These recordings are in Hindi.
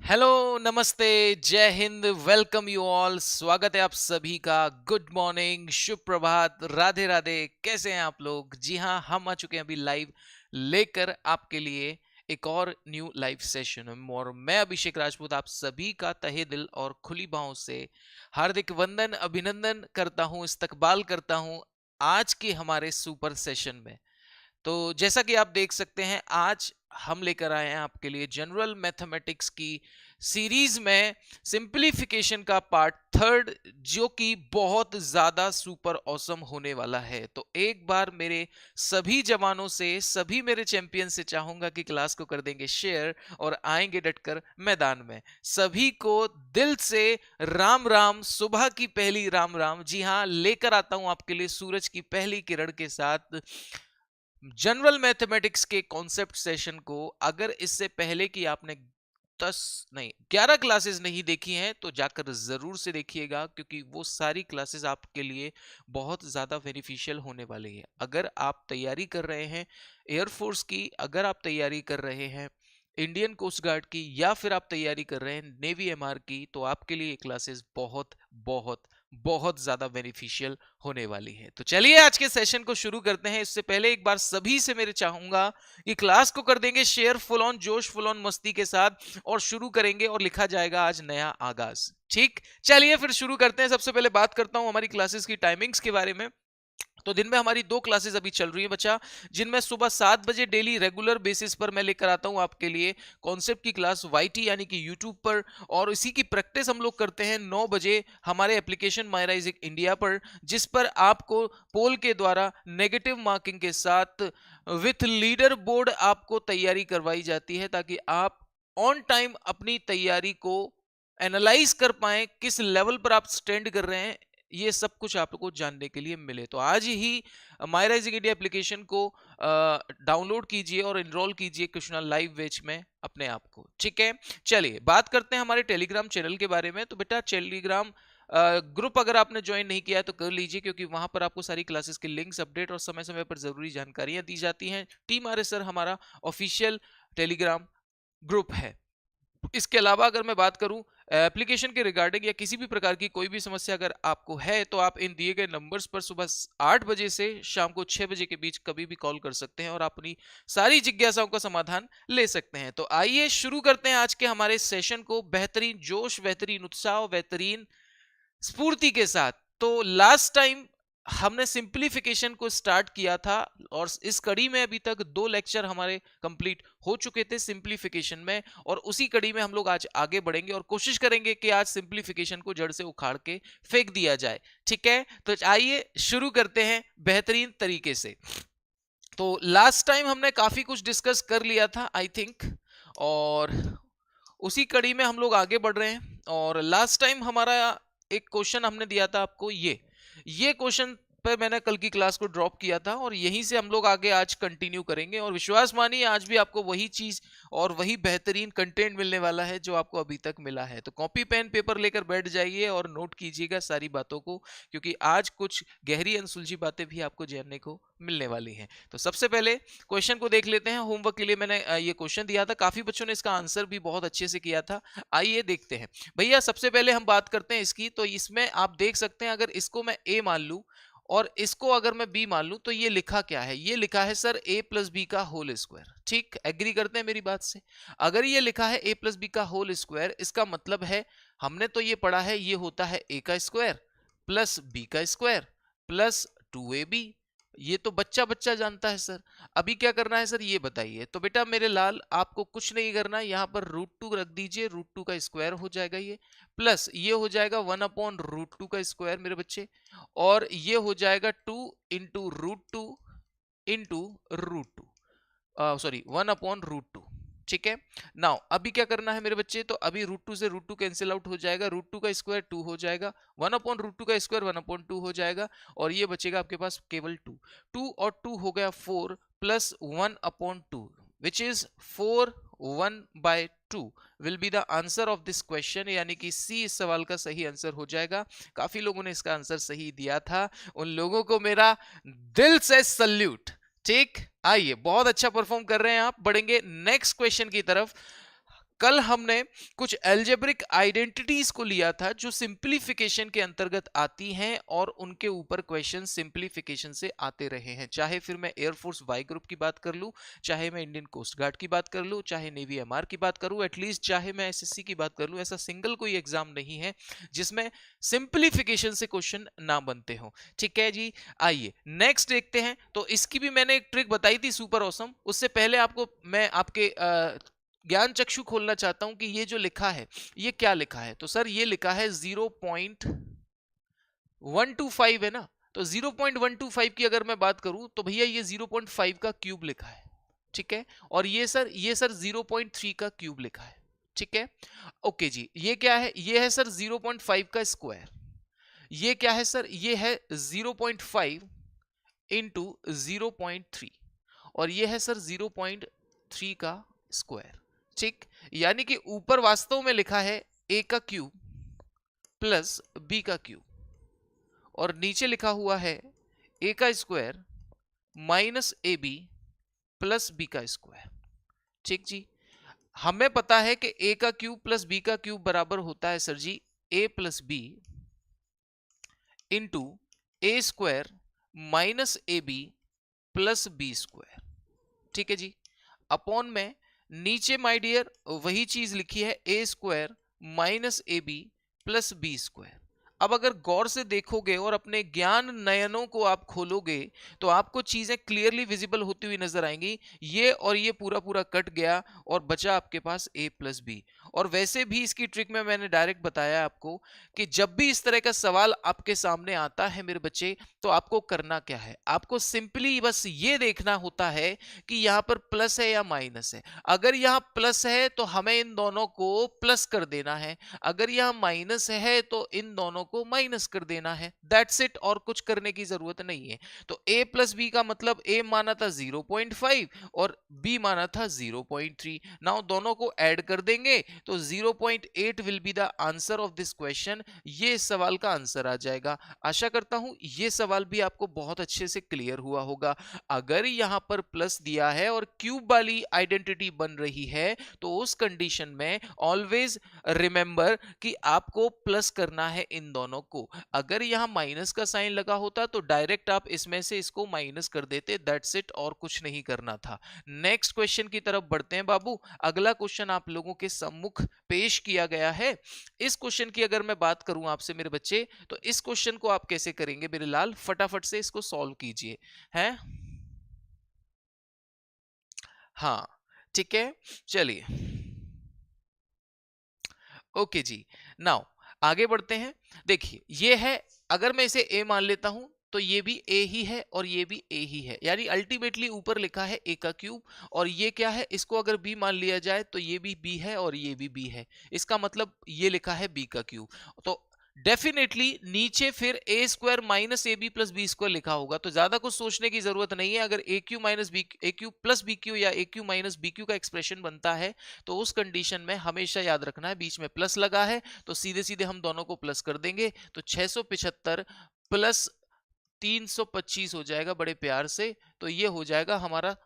हेलो, नमस्ते, जय हिंद, वेलकम यू ऑल। स्वागत है आप सभी का। गुड मॉर्निंग, शुभ प्रभात, राधे राधे। कैसे हैं आप लोग? जी हाँ, हम आ चुके हैं अभी लाइव लेकर आपके लिए एक और न्यू लाइव सेशन। और मैं अभिषेक राजपूत आप सभी का तहे दिल और खुली बाहों से हार्दिक वंदन, अभिनंदन करता हूं, इस्तकबाल करता हूं आज के हमारे सुपर सेशन में। तो जैसा कि आप देख सकते हैं, आज हम लेकर आए हैं आपके लिए जनरल मैथमेटिक्स की सीरीज में सिंपलीफिकेशन का पार्ट थर्ड, जो कि बहुत ज्यादा सुपर ऑसम होने वाला है। तो एक बार मेरे सभी जवानों से, सभी मेरे चैंपियन से चाहूंगा कि क्लास को कर देंगे शेयर और आएंगे डटकर मैदान में। सभी को दिल से राम राम, सुबह की पहली राम राम। जी हाँ, लेकर आता हूं आपके लिए सूरज की पहली किरण के साथ जनरल मैथमेटिक्स के कॉन्सेप्ट सेशन को। अगर इससे पहले कि आपने 10 नहीं 11 क्लासेस नहीं देखी हैं तो जाकर जरूर से देखिएगा, क्योंकि वो सारी क्लासेस आपके लिए बहुत ज्यादा बेनिफिशियल होने वाली है। अगर आप तैयारी कर रहे हैं एयरफोर्स की, अगर आप तैयारी कर रहे हैं इंडियन कोस्ट गार्ड की, या फिर आप तैयारी कर रहे हैं नेवी एमआर की, तो आपके लिए क्लासेस बहुत बहुत बहुत ज्यादा बेनिफिशियल होने वाली है। तो चलिए आज के सेशन को शुरू करते हैं। इससे पहले एक बार सभी से मेरे चाहूंगा कि क्लास को कर देंगे शेयर, फुल ऑन जोश, फुल ऑन मस्ती के साथ, और शुरू करेंगे और लिखा जाएगा आज नया आगाज। ठीक, चलिए फिर शुरू करते हैं। सबसे पहले बात करता हूं हमारी क्लासेस की टाइमिंग्स के बारे में। तो दिन में हमारी 2 क्लासेस अभी चल रही है बच्चा, जिनमें सुबह 7 बजे डेली रेगुलर बेसिस पर मैं लेकर आता हूं आपके लिए कॉन्सेप्ट की क्लास वाईटी यानी कि यूट्यूब पर, और इसी की प्रैक्टिस हम लोग करते हैं 9 बजे हमारे एप्लीकेशन मायराइजिक इंडिया पर, जिस पर आपको पोल के द्वारा नेगेटिव मार्किंग के साथ विथ लीडर बोर्ड आपको तैयारी करवाई जाती है, ताकि आप ऑन टाइम अपनी तैयारी को एनालाइज कर पाए, किस लेवल पर आप स्टैंड कर रहे हैं, ये सब कुछ आपको जानने के लिए मिले। तो आज ही मायराइजिंग इंडिया एप्लीकेशन को डाउनलोड कीजिए और इनरोल कीजिए कृष्णा लाइव वेज में अपने आप को। ठीक है, चलिए बात करते हैं हमारे टेलीग्राम चैनल के बारे में। तो बेटा टेलीग्राम ग्रुप अगर आपने ज्वाइन नहीं किया है तो कर लीजिए, क्योंकि वहां पर आपको सारी क्लासेस के लिंक्स, अपडेट और समय समय पर जरूरी जानकारियां दी जाती हैं। टीम आर सर हमारा ऑफिशियल टेलीग्राम ग्रुप है। इसके अलावा अगर मैं बात करूं एप्लीकेशन के रिगार्डिंग या किसी भी प्रकार की कोई भी समस्या अगर आपको है, तो आप इन दिए गए नंबर्स पर सुबह 8 बजे से शाम को 6 बजे के बीच कभी भी कॉल कर सकते हैं और अपनी सारी जिज्ञासाओं का समाधान ले सकते हैं। तो आइए शुरू करते हैं आज के हमारे सेशन को बेहतरीन जोश, बेहतरीन उत्साह, बेहतरीन स्फूर्ति के साथ। तो लास्ट टाइम हमने सिंप्लीफिकेशन को स्टार्ट किया था, और इस कड़ी में अभी तक 2 लेक्चर हमारे कंप्लीट हो चुके थे सिंप्लीफिकेशन में, और उसी कड़ी में हम लोग आज आगे बढ़ेंगे और कोशिश करेंगे कि आज सिंप्लीफिकेशन को जड़ से उखाड़ के फेंक दिया जाए। ठीक है, तो आइए शुरू करते हैं बेहतरीन तरीके से। तो लास्ट टाइम हमने काफी कुछ डिस्कस कर लिया था आई थिंक, और उसी कड़ी में हम लोग आगे बढ़ रहे हैं। और लास्ट टाइम हमारा एक क्वेश्चन हमने दिया था आपको, ये क्वेश्चन पे मैंने कल की क्लास को ड्रॉप किया था, और यहीं से हम लोग आगे आज कंटिन्यू करेंगे। और विश्वास मानिए आज भी आपको वही चीज और वही बेहतरीन कंटेंट मिलने वाला है जो आपको अभी तक मिला है। तो कॉपी पेन पेपर लेकर बैठ जाइए और नोट कीजिएगा सारी बातों को, क्योंकि आज कुछ गहरी अनसुलझी बातें भी आपको जानने को मिलने वाली हैं। तो सबसे पहले क्वेश्चन को देख लेते हैं। होमवर्क के लिए मैंने ये क्वेश्चन दिया था, काफी बच्चों ने इसका आंसर भी बहुत अच्छे से किया था। आइए देखते हैं भैया। सबसे पहले हम बात करते हैं इसकी। तो इसमें आप देख सकते हैं, अगर इसको मैं ए मान लूं और इसको अगर मैं बी मान लूं, तो ये लिखा क्या है? ये लिखा है सर ए प्लस बी का होल स्क्वायर। ठीक, एग्री करते हैं मेरी बात से? अगर ये लिखा है ए प्लस बी का होल स्क्वायर, इसका मतलब है हमने तो ये पढ़ा है, ये होता है ए का स्क्वायर प्लस बी का स्क्वायर प्लस 2ab। ये तो बच्चा बच्चा जानता है सर। अभी क्या करना है सर, ये बताइए। तो बेटा मेरे लाल, आपको कुछ नहीं करना है, यहाँ पर √2 रख दीजिए, √2 का स्क्वायर हो जाएगा ये, प्लस ये हो जाएगा 1/√2 का स्क्वायर मेरे बच्चे, और ये हो जाएगा 2 इंटू √2 इंटू √2, सॉरी 1/√2। ठीक है, नाउ अभी क्या करना है मेरे बच्चे? तो अभी √2 से √2 कैंसिल आउट हो जाएगा, √2 का स्क्वायर 2 हो जाएगा, 1/√2 का स्क्वायर 1/2 हो जाएगा, और ये बचेगा आपके पास केवल 2। 2 और 2 हो गया 4 plus 1/2 which is 4 1/2 will be the answer of this question, यानी कि सी इस सवाल का सही आंसर हो जाएगा। काफी लोगों ने इसका आंसर सही दिया था, उन लोगों को मेरा दिल से सल्यूट। ठीक, आइए, बहुत अच्छा परफॉर्म कर रहे हैं आप। बढ़ेंगे नेक्स्ट क्वेश्चन की तरफ। कल हमने कुछ एल्जेब्रिक आइडेंटिटीज को लिया था जो सिंप्लीफिकेशन के अंतर्गत आती हैं और उनके ऊपर क्वेश्चन सिंप्लीफिकेशन से आते रहे हैं, चाहे फिर मैं एयरफोर्स वाई ग्रुप की बात कर लूं, चाहे मैं इंडियन कोस्ट गार्ड की बात कर लूं, चाहे नेवी एमआर की बात करूं, एटलीस्ट चाहे मैं एसएससी की बात कर लूं। ऐसा सिंगल कोई एग्जाम नहीं है जिसमें सिंप्लीफिकेशन से क्वेश्चन ना बनते हो। ठीक है जी, आइए नेक्स्ट देखते हैं। तो इसकी भी मैंने एक ट्रिक बताई थी सुपर ऑसम। उससे पहले आपको मैं आपके ज्ञान चक्षु खोलना चाहता हूं कि ये जो लिखा है ये क्या लिखा है। तो सर ये लिखा है 0.125 है ना, तो 0.125 की अगर मैं बात करूं तो भैया ये 0.5 का क्यूब लिखा है। ठीक है, और ये सर 0.3 का क्यूब लिखा है। ठीक है, ओके जी, ये क्या है, ये है सर 0.5 का स्क्वायर। ये क्या है सर, ये है 0.5 इंटू 0.3, और ये है सर 0.3 का स्क्वायर। ठीक, यानी कि ऊपर वास्तव में लिखा है a का क्यूब प्लस b का क्यूब, और नीचे लिखा हुआ है a का square minus A B plus b का स्क्वायर। ठीक जी, हमें पता है कि a का क्यूब प्लस b का क्यूब बराबर होता है sir ji a plus b into a square minus A B plus B square. ठीक है जी, अपॉन में नीचे माय डियर वही चीज लिखी है A square minus A B plus B square. अब अगर गौर से देखोगे और अपने ज्ञान नयनों को आप खोलोगे तो आपको चीजें क्लियरली विजिबल होती हुई नजर आएंगी। ये और ये पूरा पूरा कट गया और बचा आपके पास a प्लस बी। और वैसे भी इसकी ट्रिक में मैंने डायरेक्ट बताया आपको कि जब भी इस तरह का सवाल आपके सामने आता है मेरे बच्चे, तो आपको करना क्या है, आपको सिंपली बस ये देखना होता है कि यहां पर प्लस है या माइनस है। अगर यहां प्लस है तो हमें इन दोनों को प्लस कर देना है, अगर यहां माइनस है तो इन दोनों को माइनस कर देना है। दैट्स इट, और कुछ करने की जरूरत नहीं है। तो a प्लस बी का मतलब a माना था 0.5 और b माना था 0.3। नाउ दोनों को ऐड कर देंगे तो 0.8 will be the answer of this question. ये इस सवाल का आंसर आ जाएगा। आशा करता हूं ये सवाल भी आपको बहुत अच्छे से क्लियर हुआ होगा। अगर यहां पर प्लस दिया है और क्यूब वाली आइडेंटिटी बन रही है तो उस कंडीशन में ऑलवेज रिमेंबर कि आपको प्लस करना है इन दोनों को। अगर यहां माइनस का साइन लगा होता तो डायरेक्ट आप इसमें से इसको माइनस कर देते, दैट्स इट, और कुछ नहीं करना था। नेक्स्ट क्वेश्चन की तरफ बढ़ते हैं बाबू। अगला क्वेश्चन आप लोगों के सम्मुख पेश किया गया है। इस क्वेश्चन की अगर मैं बात करूं आपसे मेरे बच्चे, तो इस क्वेश्चन को आप कैसे करेंगे मेरे लाल, फटाफट से इसको सॉल्व कीजिए। हैं, हाँ ठीक है, चलिए ओके जी। नाउ आगे बढ़ते हैं। देखिए ये है, अगर मैं इसे a मान लेता हूं तो ये भी a ही है और ये भी a ही है, यानी अल्टीमेटली ऊपर लिखा है a का क्यूब, और ये क्या है, इसको अगर b मान लिया जाए तो ये भी b है और ये भी b है। इसका मतलब ये लिखा है b का क्यूब, तो डेफिनेटली नीचे फिर A square minus A B plus B square लिखा होगा। तो ज्यादा कुछ सोचने की जरूरत नहीं है। अगर ए क्यू माइनस बी, ए क्यू प्लस बी क्यू या ए क्यू माइनस बी क्यू का एक्सप्रेशन बनता है तो उस कंडीशन में हमेशा याद रखना है बीच में प्लस लगा है तो सीधे सीधे हम दोनों को प्लस कर देंगे। तो 675 प्लस 325 हो जाएगा बड़े प्यार से, तो ये हो जाएगा हमारा,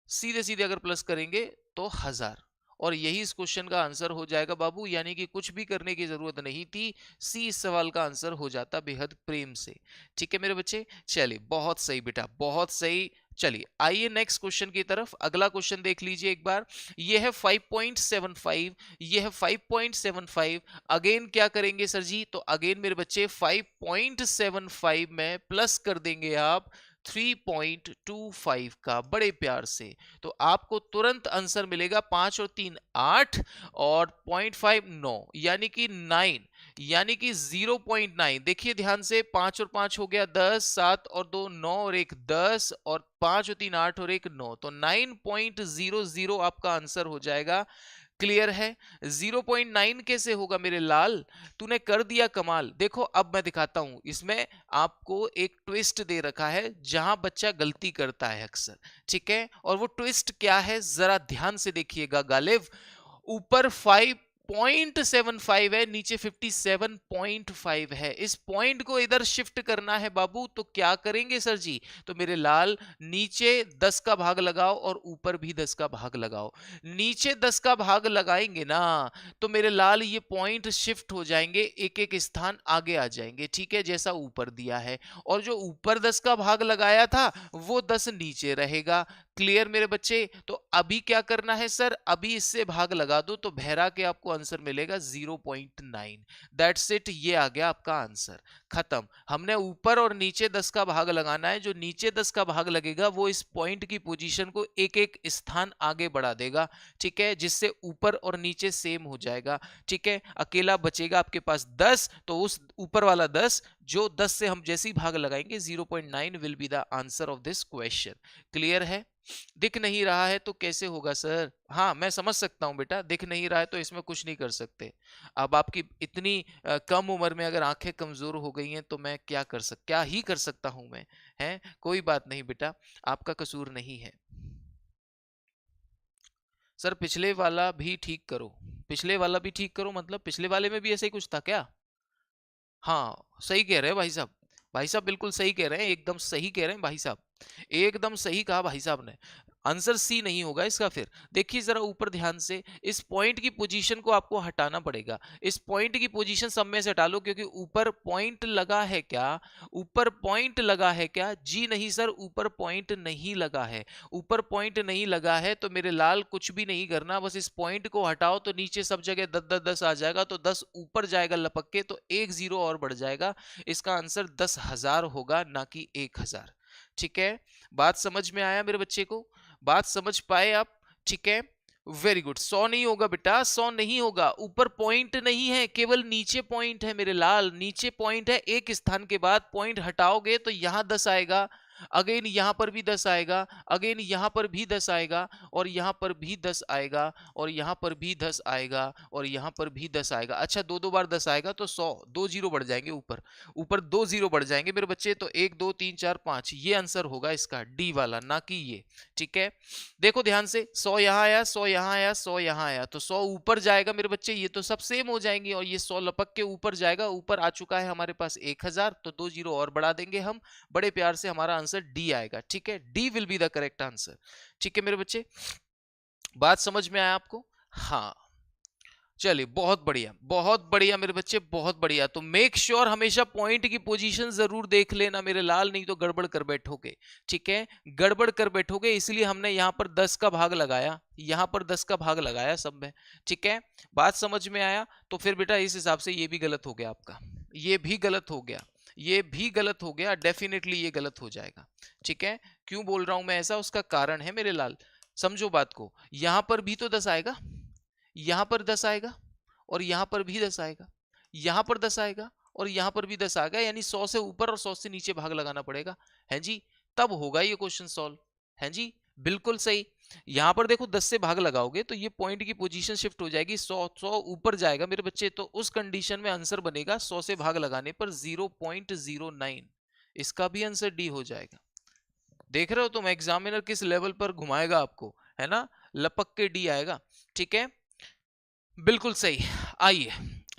सीधे सीधे अगर प्लस करेंगे तो 1000, और यही इस क्वेश्चन का आंसर हो जाएगा बाबू। यानी कि कुछ भी करने की जरूरत नहीं थी, सी इस सवाल का आंसर हो जाता बेहद प्रेम से। ठीक है मेरे बच्चे, चलिए बहुत सही बेटा, बहुत सही। चलिए आइए नेक्स्ट क्वेश्चन की तरफ। अगला क्वेश्चन देख लीजिए एक बार। ये है 5.75, ये है 5.75। अगेन क्या करेंगे सर जी, तो अगेन मेरे बच्चे 5.75 में प्लस कर देंगे आप 3.25 का, बड़े प्यार से। तो आपको तुरंत आंसर मिलेगा 5 और 3 8 और 0.5 9, यानी कि 9, यानी कि 0.9। देखिए ध्यान से, 5 और 5 हो गया 10, 7 और 2 9 और 1 10, और 5 और 3 8 और 1 9, तो 9.00 आपका आंसर हो जाएगा। क्लियर है? 0.9 कैसे होगा मेरे लाल, तूने कर दिया कमाल। देखो अब मैं दिखाता हूं, इसमें आपको एक ट्विस्ट दे रखा है जहां बच्चा गलती करता है अक्सर। ठीक है, और वो ट्विस्ट क्या है जरा ध्यान से देखिएगा गालिब। ऊपर 0.75 है, नीचे 57.5 है। इस पॉइंट को इधर शिफ्ट करना है बाबू, तो क्या करेंगे सर जी? तो मेरे लाल नीचे 10 का भाग लगाओ और ऊपर भी 10 का भाग लगाओ। नीचे 10 का भाग लगाएंगे ना तो मेरे लाल ये पॉइंट शिफ्ट हो जाएंगे, एक एक स्थान आगे आ जाएंगे, ठीक है, जैसा ऊपर दिया है। और जो ऊपर 10 का भाग लगाया था वो 10 नीचे रहेगा। क्लियर मेरे बच्चे? तो अभी क्या करना है सर? अभी इससे भाग लगा दो तो बहरा के आपको आंसर मिलेगा 0.9। दैट्स इट, ये आ गया आपका आंसर। खत्म। हमने ऊपर और नीचे 10 का भाग लगाना है। जो नीचे 10 का भाग लगेगा वो इस पॉइंट की पोजीशन को एक एक स्थान आगे बढ़ा देगा, ठीक है, जिससे ऊपर और नीचे सेम हो जाएगा, ठीक है। अकेला बचेगा आपके पास 10, तो उस ऊपर वाला 10, जो 10 से हम जैसे ही भाग लगाएंगे 0.9 will be the answer of this question. Clear है? दिख नहीं रहा है तो कैसे होगा सर? हाँ, मैं समझ सकता हूं बेटा, दिख नहीं रहा है तो इसमें कुछ नहीं कर सकते। अब आपकी इतनी कम उम्र में अगर आंखें कमजोर हो गई हैं तो मैं क्या ही कर सकता हूं मैं, हैं? कोई बात नहीं बेटा, आपका कसूर नहीं है। सर पिछले वाला भी ठीक करो। पिछले वाला भी ठीक करो मतलब पिछले वाले में भी ऐसा ही कुछ था क्या? हाँ, सही कह रहे हैं भाई साहब। भाई साहब बिल्कुल सही कह रहे हैं, एकदम सही कह रहे हैं भाई साहब। एकदम सही कहा भाई साहब ने। आंसर सी नहीं होगा इसका फिर। देखिए जरा ऊपर ध्यान से, इस पॉइंट की पोजीशन को आपको हटाना पड़ेगा। इस पॉइंट की पोजीशन सब में से हटा लो, क्योंकि ऊपर पॉइंट लगा है क्या? ऊपर पॉइंट लगा है क्या? जी नहीं सर, ऊपर पॉइंट नहीं लगा है। ऊपर पॉइंट नहीं लगा है तो मेरे लाल कुछ भी नहीं करना, बस इस पॉइंट को हटाओ तो नीचे सब जगह 10 आ जाएगा, तो 10 ऊपर जाएगा लपक के, तो एक जीरो और बढ़ जाएगा। इसका आंसर 10,000 होगा, ना कि 1,000। ठीक है, बात समझ में आया मेरे बच्चे को? बात समझ पाए आप? ठीक है, वेरी गुड। 100 नहीं होगा बेटा, 100 नहीं होगा। ऊपर पॉइंट नहीं है, केवल नीचे पॉइंट है मेरे लाल, नीचे पॉइंट है। एक स्थान के बाद पॉइंट हटाओगे तो यहां 10 आएगा, अगेन यहां पर भी 10 आएगा, अगेन यहां पर भी 10 आएगा, और यहां पर भी 10 आएगा, और यहां पर भी 10 आएगा, और यहां पर भी 10 आएगा। अच्छा, दो दो बार 10 आएगा तो 100, दो जीरो बढ़ जाएंगे ऊपर, ऊपर दो जीरो बढ़ जाएंगे मेरे बच्चे। तो 1 2 3 4 5, ये आंसर होगा इसका, डी वाला, ना कि ये। ठीक है, देखो ध्यान से, 100 यहां आया, 100 यहां आया, 100 यहां आया, तो 100 ऊपर जाएगा मेरे बच्चे। ये तो सब सेम हो जाएंगे, और ये 100 लपक के ऊपर जाएगा। ऊपर आ चुका है हमारे पास 1,000, तो दो जीरो और बढ़ा देंगे हम, बड़े प्यार से हमारा आंसर डी आएगा। ठीक है, D will be the correct answer. ठीक है मेरे बच्चे, बात समझ में आया आपको? हाँ, चलिए, बहुत बढ़िया मेरे बच्चे, बहुत बढ़िया। तो मेक श्योर हमेशा पॉइंट की पोजीशन जरूर देख लेना मेरे लाल, नहीं तो गड़बड़ कर बैठोगे। ठीक है, गड़बड़ कर बैठोगे, इसलिए हमने यहां पर 10 का भाग लगाया, यहां पर 10 का भाग लगाया सब में। ठीक है, बात समझ में आया? तो फिर बेटा इस हिसाब से ये भी गलत हो गया आपका, ये भी गलत हो गया, ये भी गलत हो गया, डेफिनेटली ये गलत हो जाएगा। ठीक है, क्यों बोल रहा हूं मैं ऐसा? उसका कारण है मेरे लाल, समझो बात को। यहां पर भी तो 10 आएगा, यहां पर 10 आएगा, और यहां पर भी 10 आएगा, यहां पर 10 आएगा, और यहां पर भी 10 आएगा, यानी 100 से ऊपर और 100 से नीचे भाग लगाना पड़ेगा, है जी, तब होगा ये क्वेश्चन सॉल्व, है जी, बिल्कुल सही। यहां पर देखो 10 से भाग लगाओगे तो ये पॉइंट की पोजीशन शिफ्ट हो जाएगी, 100 ऊपर जाएगा मेरे बच्चे, तो उस कंडीशन में आंसर बनेगा 100 से भाग लगाने पर 0.09। इसका भी आंसर डी हो जाएगा। देख रहे हो तुम, एग्जामिनर किस लेवल पर घुमाएगा आपको, है ना, लपक के डी आएगा। ठीक है, बिल्कुल सही। आइए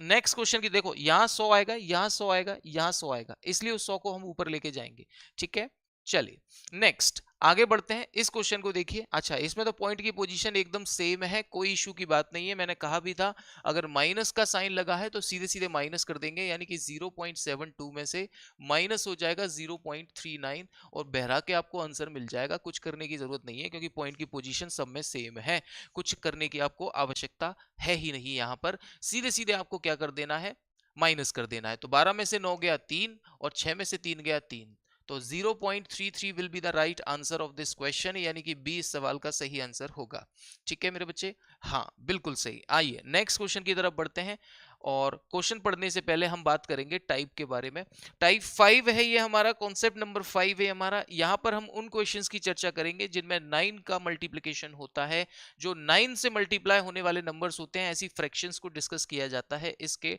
नेक्स्ट क्वेश्चन की, देखो यहां 100 आएगा, यहां 100 आएगा, यहां 100 आएगा, इसलिए उस 100 को हम ऊपर लेके जाएंगे। ठीक है, चलिए नेक्स्ट आगे बढ़ते हैं। इस क्वेश्चन को देखिए। अच्छा, इसमें तो पॉइंट की पोजीशन एकदम सेम है, कोई इशू की बात नहीं है। मैंने कहा भी था अगर माइनस का साइन लगा है तो सीधे सीधे माइनस कर देंगे, यानी कि 0.72 में से माइनस हो जाएगा 0.39, और बहरा के आपको आंसर मिल जाएगा। कुछ करने की जरूरत नहीं है, क्योंकि पॉइंट की पोजीशन सब में सेम है, कुछ करने की आपको आवश्यकता है ही नहीं। यहां पर सीधे सीधे आपको क्या कर देना है, माइनस कर देना है। तो 12 में से 9 गया 3, और 6 में से 3 गया 3, तो 0.33 will be the right answer of this question, यानी कि बी इस सवाल का सही आंसर होगा। ठीक है मेरे बच्चे, हाँ बिल्कुल सही। आइए नेक्स्ट क्वेश्चन की तरफ बढ़ते हैं, और क्वेश्चन पढ़ने से पहले हम बात करेंगे टाइप के बारे में। टाइप 5 है ये हमारा, कॉन्सेप्ट नंबर 5 है हमारा। यहां पर हम उन क्वेश्चंस की चर्चा करेंगे जिनमें 9 का मल्टीप्लिकेशन होता है, जो 9 से मल्टीप्लाई होने वाले नंबर्स होते हैं, ऐसी फ्रैक्शंस को डिस्कस किया जाता है इसके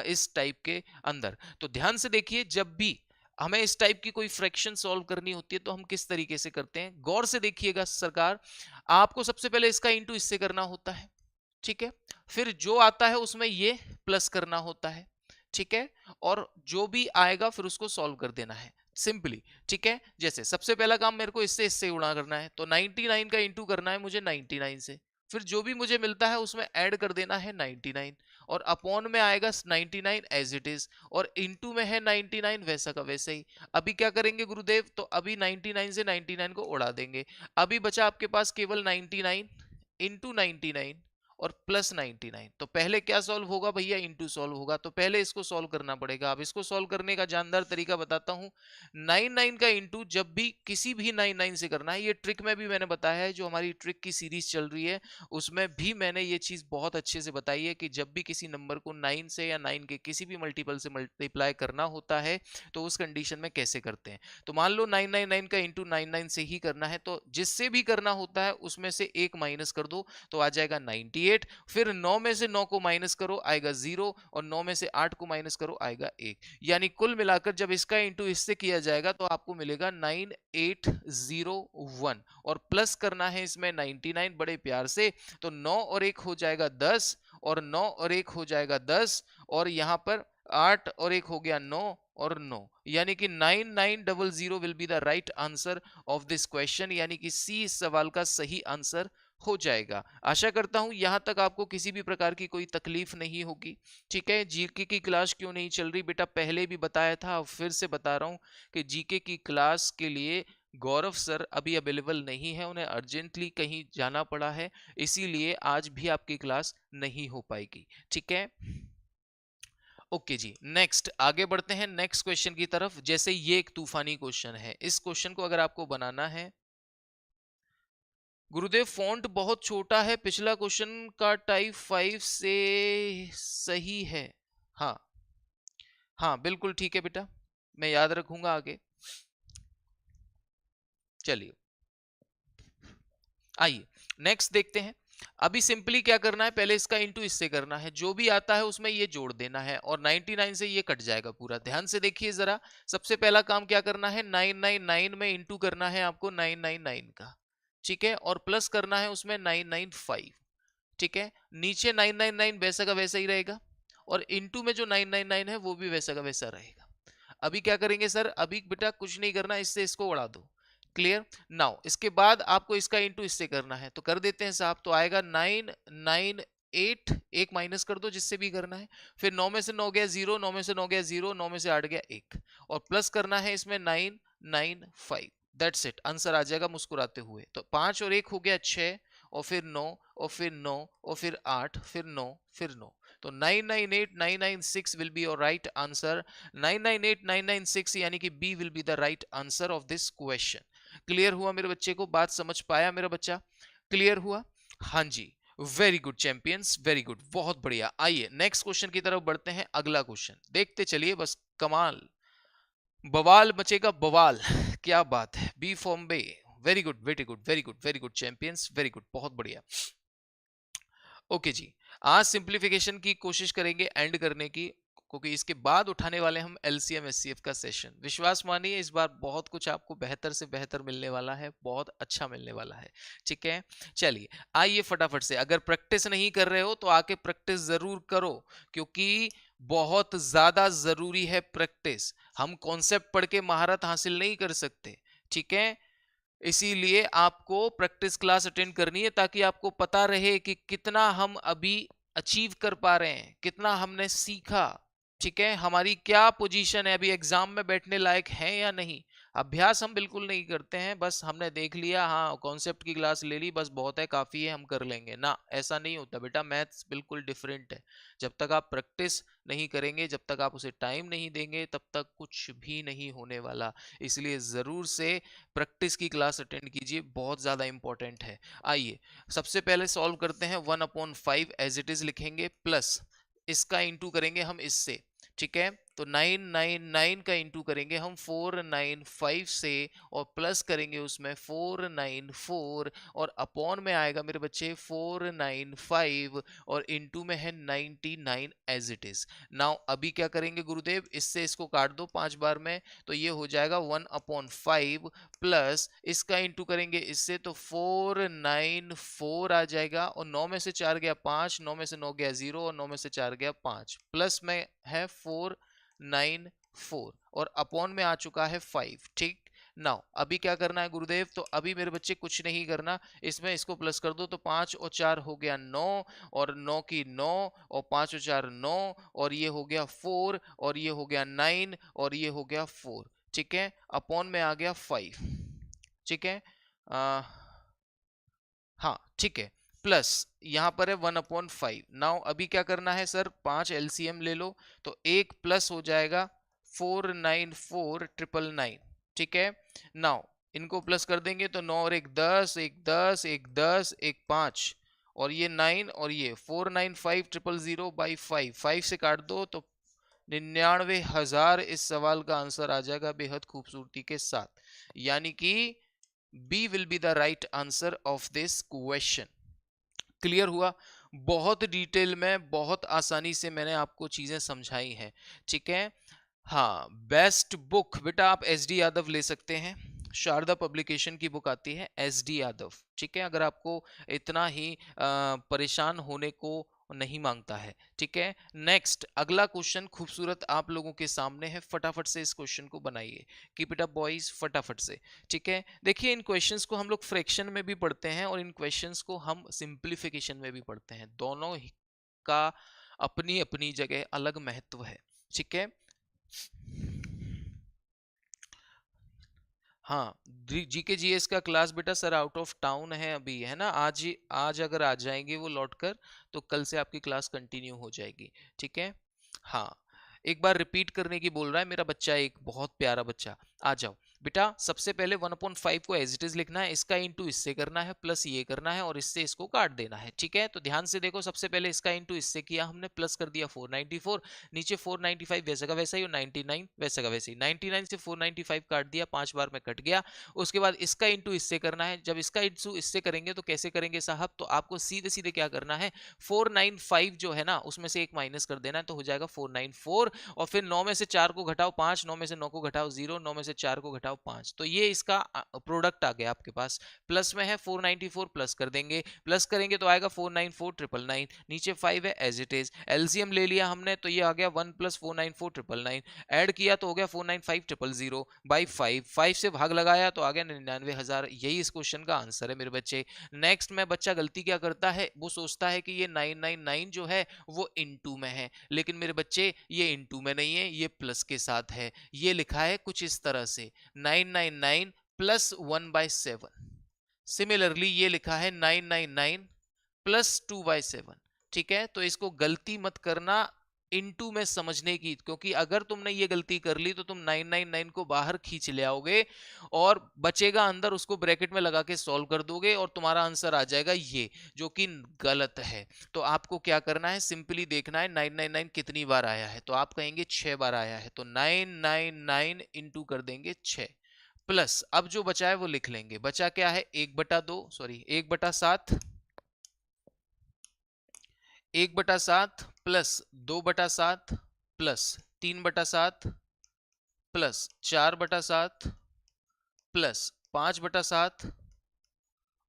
इस टाइप के अंदर। तो ध्यान से देखिए, जब भी हमें इस टाइप की कोई फ्रैक्शन सॉल्व करनी होती है तो हम किस तरीके से करते हैं, गौर से देखिएगा सरकार। आपको सबसे पहले इसका इंटू इससे करना होता है, ठीक है। फिर जो आता है उसमें ये प्लस करना होता है, ठीक है, और जो भी आएगा फिर उसको सॉल्व कर देना है सिंपली, ठीक है। जैसे सबसे पहला काम मेरे को इससे गुणा करना है, तो 99 का इंटू करना है मुझे 99 से, फिर जो भी मुझे मिलता है उसमें ऐड कर देना है 99, और अपॉन में आएगा 99 एज इट इज, और इंटू में है 99 वैसा का वैसे ही। अभी क्या करेंगे गुरुदेव, तो अभी 99 से 99 को उड़ा देंगे। अभी बचा आपके पास केवल 99 इंटू 99 और प्लस 99। तो पहले क्या सॉल्व होगा भैया, इंटू सॉल्व होगा, तो पहले इसको सॉल्व करना पड़ेगा। अब इसको सॉल्व करने का जानदार तरीका बताता हूं। 99 का इंटू जब भी किसी भी 99 से करना है, ये ट्रिक में भी मैंने बताया है, जो हमारी ट्रिक की सीरीज चल रही है उसमें भी मैंने ये चीज बहुत अच्छे से बताई है कि जब भी किसी नंबर को 9 से या 9 के किसी भी मल्टीपल से मल्टीप्लाई करना होता है तो उस कंडीशन में कैसे करते हैं। तो मान लो 999 का इंटू 99 से ही करना है, तो जिससे भी करना होता है उसमें से एक माइनस कर दो तो आ जाएगा 98, फिर 9 में से 9 को माइनस करो आएगा 0, और 9 में से 8 को माइनस करो आएगा 1, यानी कुल मिलाकर जब इसका इंटू इससे किया जाएगा तो आपको मिलेगा 9801, और प्लस करना है इसमें 99 बड़े प्यार से, तो 9 और 1 हो जाएगा 10, और 9 और 1 हो जाएगा 10, और यहां पर 8 और 1 हो गया 9 और 9, यानी कि 9900 will be the right answer of this question, यानी कि सी इस सवाल का सही आंसर हो जाएगा। आशा करता हूं यहां तक आपको किसी भी प्रकार की कोई तकलीफ नहीं होगी, ठीक है। जीके की क्लास क्यों नहीं चल रही बेटा, पहले भी बताया था, फिर से बता रहा हूं कि जीके की क्लास के लिए गौरव सर अभी अवेलेबल नहीं है, उन्हें अर्जेंटली कहीं जाना पड़ा है, इसीलिए आज भी आपकी क्लास नहीं हो पाएगी, ठीक है। ओके जी, नेक्स्ट आगे बढ़ते हैं नेक्स्ट क्वेश्चन की तरफ। जैसे ये एक तूफानी क्वेश्चन है, इस क्वेश्चन को अगर आपको बनाना है, गुरुदेव फॉन्ट बहुत छोटा है, पिछला क्वेश्चन का टाइप 5 से सही है। हाँ हाँ बिल्कुल ठीक है बेटा, मैं याद रखूंगा आगे। चलिए आइए नेक्स्ट देखते हैं। अभी सिंपली क्या करना है, पहले इसका इंटू इससे करना है, जो भी आता है उसमें ये जोड़ देना है, और 99 से ये कट जाएगा पूरा। ध्यान से देखिए जरा, सबसे पहला काम क्या करना है, 999 में इंटू करना है आपको 999 का, ठीक है, और प्लस करना है उसमें 995, ठीक है। नीचे 999 वैसा का वैसा ही रहेगा, और इंटू में जो 999 है वो भी वैसा का वैसा रहेगा। अभी क्या करेंगे सर, अभी बेटा कुछ नहीं करना, इससे इसको उड़ा दो, क्लियर। नाउ इसके बाद आपको इसका इंटू इससे करना है, तो कर देते हैं साहब, तो आएगा 998, एक माइनस कर दो जिससे भी करना है, फिर 9 में से 9 गया 0, 9 में से 9 गया 0, 9 में से 8 गया 1, और प्लस करना है इसमें 995, दैट्स इट, आंसर आ जाएगा मुस्कुराते हुए। तो 5 और 1 हो गया 6, और फिर 9, और फिर 9, और फिर 8, फिर 9, फिर 9, तो 998996 will be your right answer. 998996 यानी कि B will be the right answer of this question. Clear हुआ मेरे बच्चे को, बात समझ पाया मेरा बच्चा, क्लियर हुआ। हाँ जी, very good champions, very good, बहुत बढ़िया। आइए नेक्स्ट क्वेश्चन की तरफ बढ़ते हैं। अगला क्वेश्चन देखते चलिए, बस कमाल बवाल मचेगा बवाल, क्या बात है, बी फॉर्म बे, very good, very good, very good, very good champions, very good, बहुत बढ़िया। ओके जी, आज सिंप्लीफिकेशन की कोशिश करेंगे एंड करने की, क्योंकि इसके बाद उठाने वाले हम एलसीएम एचसीएफ का सेशन। विश्वास मानिए इस बार बहुत कुछ आपको बेहतर से बेहतर मिलने वाला है, बहुत अच्छा मिलने वाला है, ठीक है। चलिए आइए फटाफट से, अगर प्रैक्टिस नहीं कर रहे हो तो आके प्रैक्टिस जरूर करो, क्योंकि बहुत ज्यादा जरूरी है प्रैक्टिस। हम कॉन्सेप्ट पढ़ के महारत हासिल नहीं कर सकते, ठीक है। इसीलिए आपको प्रैक्टिस क्लास अटेंड करनी है, ताकि आपको पता रहे कि कितना हम अभी अचीव कर पा रहे हैं, कितना हमने सीखा, ठीक है, हमारी क्या पोजीशन है, अभी एग्जाम में बैठने लायक है या नहीं। अभ्यास हम बिल्कुल नहीं करते हैं, बस हमने देख लिया, हाँ कॉन्सेप्ट की क्लास ले ली, बस बहुत है, काफी है, हम कर लेंगे ना, ऐसा नहीं होता बेटा। मैथ्स बिल्कुल डिफरेंट है, जब तक आप प्रैक्टिस नहीं करेंगे, जब तक आप उसे टाइम नहीं देंगे, तब तक कुछ भी नहीं होने वाला। इसलिए जरूर से प्रैक्टिस की क्लास अटेंड कीजिए, बहुत ज्यादा इंपॉर्टेंट है। आइए सबसे पहले सॉल्व करते हैं, 1/5 एज इट इज लिखेंगे, प्लस इसका इंटू करेंगे हम इससे, ठीक है। तो 999 का इंटू करेंगे हम 495 से और प्लस करेंगे उसमें 494 और अपॉन में आएगा मेरे बच्चे 495 और इंटू में है 99 एज इट इज। नाउ अभी क्या करेंगे गुरुदेव, इससे इसको काट दो 5 बार में, तो ये हो जाएगा 1/5 प्लस इसका इंटू करेंगे इससे तो 494 आ जाएगा और 9 में से 4 गया 5, 9 में से 9 गया 0 और 9 में से 4 गया 5, प्लस में है 494 और अपॉन में आ चुका है 5। ठीक, नाउ अभी क्या करना है गुरुदेव, तो अभी मेरे बच्चे कुछ नहीं करना, इसमें इसको प्लस कर दो तो 5 और 4 हो गया 9 और 9 की 9 और 5 और 4 9 और ये हो गया 4 और ये हो गया 9 और ये हो गया 4। ठीक है, अपॉन में आ गया 5। ठीक है, हाँ ठीक है, प्लस यहां पर है 1/5। नाउ अभी क्या करना है सर, 5 एलसीएम ले लो तो एक प्लस हो जाएगा 494,999। ठीक है, नाउ इनको प्लस कर देंगे तो 9 और 1 10, 1 10, 1 10, 1 5 और ये 9 और ये 495,000 बाई 5, 5 से काट दो तो 99,000 इस सवाल का आंसर आ जाएगा बेहद खूबसूरती के साथ, यानी कि B will be the right answer of this question. Clear हुआ? बहुत डिटेल में बहुत आसानी से मैंने आपको चीजें समझाई हैं। ठीक है, हाँ, बेस्ट बुक बेटा आप एस डी यादव ले सकते हैं, शारदा पब्लिकेशन की बुक आती है एस डी यादव। ठीक है, अगर आपको इतना ही परेशान होने को नहीं मांगता है। ठीक है, नेक्स्ट अगला क्वेश्चन खूबसूरत आप लोगों के सामने है, फटाफट से इस क्वेश्चन को बनाइए, कीप इट अप बॉयज, फटाफट से। ठीक है, देखिए इन क्वेश्चंस को हम लोग फ्रैक्शन में भी पढ़ते हैं और इन क्वेश्चंस को हम सिंप्लीफिकेशन में भी पढ़ते हैं, दोनों का अपनी अपनी जगह अलग महत्व है। ठीक है, हाँ, जीके जीएस का क्लास बेटा सर आउट ऑफ टाउन है अभी, है ना, आज अगर आ जाएंगे वो लौट कर तो कल से आपकी क्लास कंटिन्यू हो जाएगी। ठीक है, हाँ, एक बार रिपीट करने की बोल रहा है मेरा बच्चा, एक बहुत प्यारा बच्चा, आ जाओ बेटा। सबसे पहले 1/5 को एज इट इज लिखना है, इसका इंटू इससे करना है, प्लस ये करना है और इससे इसको काट देना है। ठीक है, तो ध्यान से देखो, सबसे पहले इसका इंटू इससे किया हमने, प्लस कर दिया 494, नीचे 495 वैसा का वैसा ही और 99 वैसा का वैसे ही, 99 से 495 काट दिया, 5 बार में कट गया। उसके बाद इसका इंटू इससे करना है, जब इसका इंटू इससे करेंगे तो कैसे करेंगे साहब, तो आपको सीधे सीधे क्या करना है, 495 जो है ना उसमें से एक माइनस कर देना है, तो हो जाएगा 494 और फिर 9 में से 4 को घटाओ 5, 9 में से 9 को घटाओ 0, 9 में से 4 को घटाओ 5, तो ये इसका प्रोडक्ट आ गया आपके पास। प्लस में है 494, प्लस कर देंगे, प्लस करेंगे तो आएगा 494,999, नीचे 5 है एज इट इज, एलसीएम ले लिया हमने तो ये आ गया 1 + 494,999, ऐड किया तो हो गया 495,000 बाई 5, 5 से भाग लगाया तो आ गया 99,000। यही इस क्वेश्चन का आंसर है मेरे बच्चे। नेक्स्ट में बच्चा गलती क्या करता है, वो सोचता है कि ये 999 जो है वो इनटू में है, लेकिन मेरे बच्चे ये इनटू में नहीं है, ये प्लस के साथ है। ये लिखा है कुछ इस तरह से 999 प्लस 1/7। सिमिलरली ये लिखा है 999 प्लस 2/7। ठीक है, तो इसको गलती मत करना इनटू में समझने की, क्योंकि अगर तुमने ये गलती कर ली तो तुम 999 को बाहर खींच ले आओगे और बचेगा अंदर, उसको ब्रैकेट में लगा के सॉल्व कर दोगे और तुम्हारा आंसर आ जाएगा ये, जो कि गलत है। तो आपको क्या करना है, सिंपली देखना है 999 कितनी बार आया है, तो आप कहेंगे 6 बार आया है, तो 999 इंटू कर देंगे 6, प्लस अब जो बचा है वो लिख लेंगे, बचा क्या है 1/2, sorry 1/7, 1/7 plus 2/7 plus 3/7 plus 4/7 plus 5/7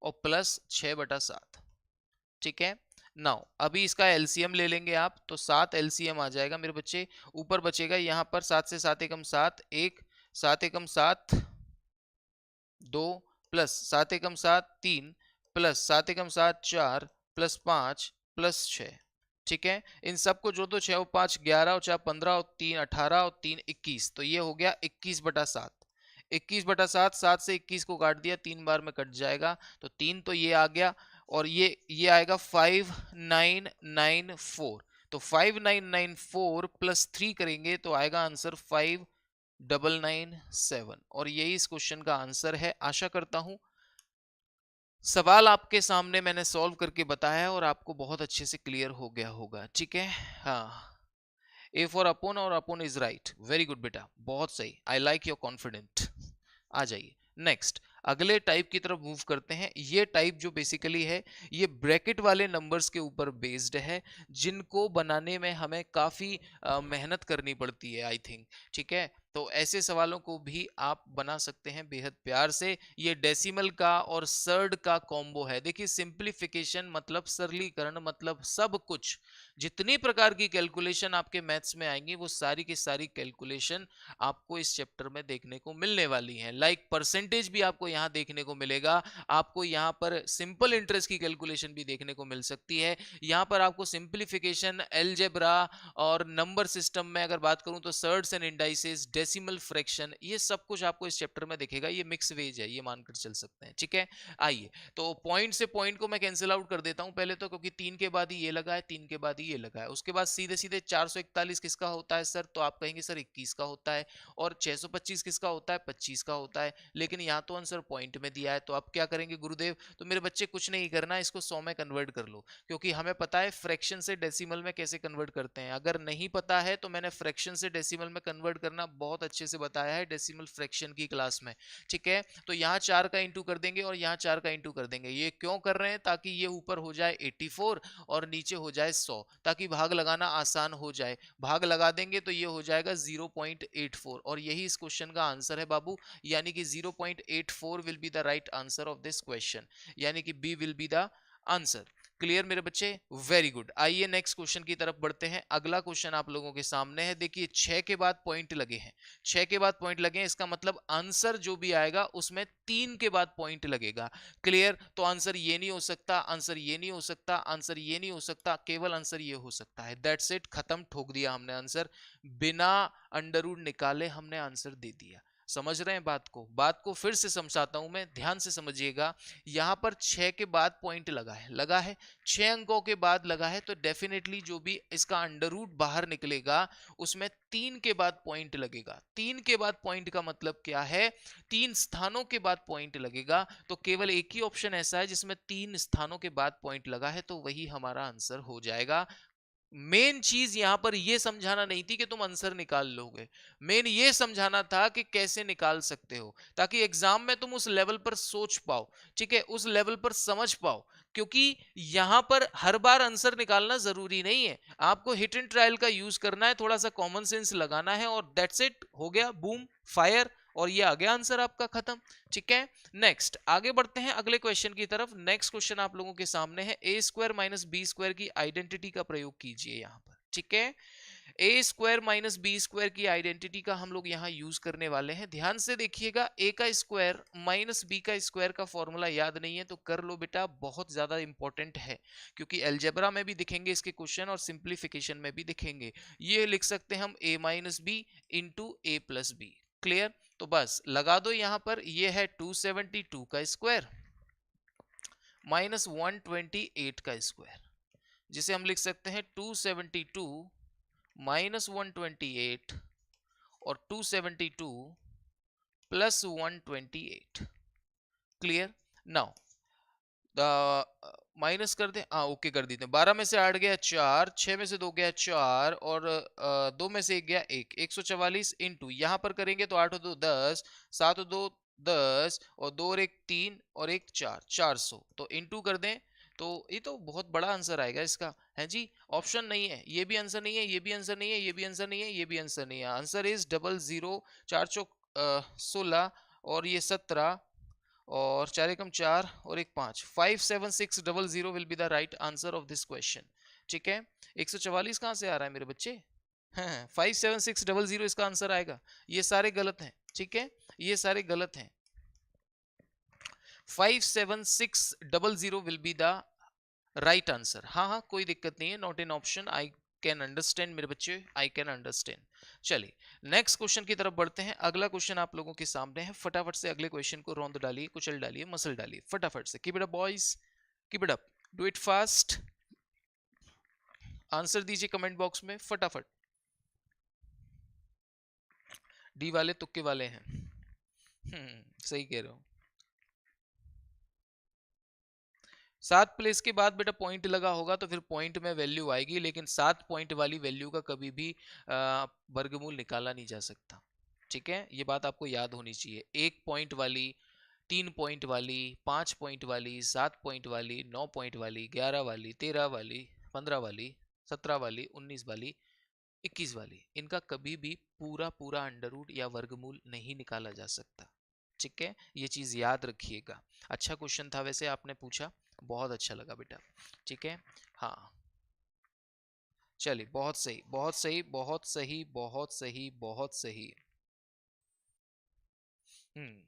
और प्लस 6/7। ठीक है, नाउ अभी इसका एलसीएम ले लेंगे आप, तो 7 एलसीएम आ जाएगा मेरे बच्चे, ऊपर बचेगा यहाँ पर 7 से 7 एकम 7, 1 7 एकम 7 2 प्लस 7 एकम 7 3 प्लस 7 एकम 7 4 प्लस 5 प्लस 6। ठीक है, इन सबको जो दो 6 और 5 11 और 4 15 और 3 18 और 3 21, तो ये हो गया 21/7। 21/7, 7 से 21 को काट दिया, 3 बार में कट जाएगा, तो 3 तो ये आ गया और ये आएगा 5994, तो 5994 प्लस 3 करेंगे तो आएगा आंसर 5997 और यही इस क्वेश्चन का आंसर है। आशा करता हूं सवाल आपके सामने मैंने सॉल्व करके बताया और आपको बहुत अच्छे से क्लियर हो गया होगा। ठीक है, हाँ, ए फॉर अपोन और upon is right, very good बेटा, बहुत सही, आई लाइक योर कॉन्फिडेंट। आ जाइए नेक्स्ट, अगले टाइप की तरफ मूव करते हैं। ये टाइप जो बेसिकली है, ये ब्रैकेट वाले नंबर्स के ऊपर बेस्ड है, जिनको बनाने में हमें काफी मेहनत करनी पड़ती है आई थिंक। ठीक है, तो ऐसे सवालों को भी आप बना सकते हैं बेहद प्यार से। ये डेसिमल का और सर्ड का कॉम्बो है। देखिए, सिंप्लीफिकेशन मतलब सरलीकरण, मतलब सब कुछ, जितनी प्रकार की कैलकुलेशन आपके मैथ्स में आएंगी वो सारी की सारी कैलकुलेशन आपको इस चैप्टर में देखने को मिलने वाली है। लाइक परसेंटेज भी आपको यहाँ देखने को मिलेगा, आपको यहाँ पर सिंपल इंटरेस्ट की कैलकुलेशन भी देखने को मिल सकती है। यहाँ पर आपको सिंप्लीफिकेशन, एलजेब्रा और नंबर सिस्टम में अगर बात करूं तो surds and indices, decimal fraction, ये सब कुछ आपको इस चैप्टर में दिखेगा। ये मिक्स वेज है, ये मानकर चल सकते हैं। ठीक है, आइए तो पॉइंट से पॉइंट को मैं कैंसिल आउट कर देता हूं पहले तो, क्योंकि 3 के बाद ही ये लगा है, 3 के बाद ही ये लगा है। उसके बाद सीधे सीधे 441 किसका होता है सर, तो आप कहेंगे सर 21 का होता है। और 625 किसका होता है, 25 का होता है। लेकिन यहाँ तो आंसर पॉइंट में दिया है, तो आप क्या करेंगे गुरुदेव, तो मेरे बच्चे कुछ नहीं करना, इसको 100 में कन्वर्ट कर लो, क्योंकि हमें पता है फ्रैक्शन से डेसिमल में कैसे कन्वर्ट करते हैं। अगर नहीं पता है तो मैंने फ्रैक्शन से डेसिमल में कन्वर्ट करना बहुत अच्छे से बताया है डेसिमल फ्रैक्शन की क्लास में। ठीक है, तो यहाँ 4 का इंटू कर देंगे और यहाँ 4 का इंटू कर देंगे। ये क्यों कर रहे हैं, ताकि ये ऊपर हो जाए 84 और नीचे हो जाए 100, ताकि भाग लगाना आसान हो जाए। भाग लगा देंगे तो ये हो जाएगा 0.84 और यही इस क्वेश्चन का आंसर है बाबू। यानी कि 0.84 will be the right answer of this question, यानी कि B will be the answer. Clear मेरे बच्चे, वेरी गुड। आइए नेक्स्ट क्वेश्चन की तरफ बढ़ते हैं। अगला क्वेश्चन आप लोगों के सामने है। देखिए 6 के बाद पॉइंट लगे हैं, 6 के बाद पॉइंट लगे हैं, इसका मतलब आंसर जो भी आएगा उसमें 3 के बाद पॉइंट लगेगा। क्लियर, तो आंसर ये नहीं हो सकता, आंसर ये नहीं हो सकता, आंसर ये नहीं हो सकता, केवल आंसर ये हो सकता है। दैट्स इट, खत्म, ठोक दिया हमने आंसर, बिना अंडर रूट निकाले हमने आंसर दे दिया। समझ रहे हैं बात को फिर से समझाता हूं मैं, ध्यान से समझिएगा। यहां पर 6 के बाद पॉइंट लगा है 6 अंकों के बाद लगा है, तो डेफिनेटली जो भी इसका अंडर रूट बाहर निकलेगा उसमें 3 के बाद पॉइंट लगेगा। 3 के बाद पॉइंट का मतलब क्या है, 3 स्थानों के बाद पॉइंट लगेगा। तो केवल एक ही ऑप्शन ऐसा है जिसमें 3 स्थानों के बाद पॉइंट लगा है, तो वही हमारा आंसर हो जाएगा। मेन चीज यहां पर यह समझाना नहीं थी कि तुम आंसर निकाल लोगे, मेन ये समझाना था कि कैसे निकाल सकते हो, ताकि एग्जाम में तुम उस लेवल पर सोच पाओ। ठीक है, उस लेवल पर समझ पाओ, क्योंकि यहां पर हर बार आंसर निकालना जरूरी नहीं है। आपको हिट एंड ट्रायल का यूज करना है, थोड़ा सा कॉमन सेंस लगाना है और दैट्स इट, हो गया बूम फायर, और ये आ गया आंसर आपका, खत्म। ठीक है, नेक्स्ट आगे बढ़ते हैं अगले क्वेश्चन की तरफ। नेक्स्ट क्वेश्चन आप लोगों के सामने है, A square minus B square की आइडेंटिटी का प्रयोग कीजिए यहां पर। ठीक है, A square minus B square की आइडेंटिटी का हम लोग यहाँ यूज करने वाले हैं। ध्यान से देखिएगा, ए का स्क्वायर माइनस बी का स्क्वायर का फॉर्मूला याद नहीं है तो कर लो बेटा, बहुत ज्यादा इंपॉर्टेंट है, क्योंकि एलजेब्रा में भी दिखेंगे इसके क्वेश्चन और सिंप्लीफिकेशन में भी दिखेंगे। ये लिख सकते हैं हम ए माइनस बी इंटू ए प्लस बी। क्लियर, तो बस लगा दो यहां पर, ये है 272 का स्क्वायर माइनस 128 का स्क्वायर, जिसे हम लिख सकते हैं 272 माइनस 128 और 272 प्लस 128। क्लियर, नाउ माइनस कर दे, हाँ ओके कर देते हैं। 12 में से 8 गया 4, 6 में से 2 गया 4 और 2 में से 1 गया 1, 144 इंटू यहाँ पर करेंगे तो 8 और 2 10, 7 और 2 10 और 2 और 1 3 और 1 4, 400, तो इंटू कर दें तो ये तो बहुत बड़ा आंसर आएगा इसका, है जी। ऑप्शन नहीं है, ये भी आंसर नहीं है, ये भी आंसर नहीं है, ये भी आंसर नहीं है, ये भी आंसर नहीं है। आंसर इज 00, 4 चौक 16 और ये 17 और 4 एकम 4 और एक 5, 57600 will be the right answer of this question. ठीक है, 144 कहां से आ रहा है मेरे बच्चे, 57600 इसका आंसर आएगा। ये सारे गलत हैं, ठीक है, ये सारे गलत हैं। 57600 will be the right answer. हाँ हाँ कोई दिक्कत नहीं है, not an option, I can understand मेरे बच्चे, आई कैन अंडरस्टैंड। चलिए नेक्स्ट क्वेश्चन की तरफ बढ़ते हैं। अगला क्वेश्चन आप लोगों के सामने है, फटाफट से अगले क्वेश्चन को रौंद डालिए, कुचल डालिए, मसल डालिए, फटाफट से। Keep it up boys, keep it up, do it fast. Answer दीजिए कमेंट बॉक्स में फटाफट। डी वाले तुक्के वाले हैं, सही कह रहे हो। 7 प्लेस के बाद बेटा पॉइंट लगा होगा तो फिर पॉइंट में वैल्यू आएगी, लेकिन 7 पॉइंट वाली वैल्यू का कभी भी वर्गमूल निकाला नहीं जा सकता। ठीक है, ये बात आपको याद होनी चाहिए। 1 पॉइंट वाली, 3 पॉइंट वाली, 5 पॉइंट वाली, 7 पॉइंट वाली, 9 पॉइंट वाली, 11 वाली, 13 वाली, 15 वाली, 17 वाली, 19 वाली, 21 वाली, इनका कभी भी पूरा पूरा अंडर रूट या वर्गमूल नहीं निकाला जा सकता। ठीक है, ये चीज याद रखिएगा। अच्छा क्वेश्चन था वैसे आपने पूछा, बहुत अच्छा लगा बेटा। ठीक है, हाँ चलिए, बहुत सही बहुत सही बहुत सही बहुत सही बहुत सही। हम्म,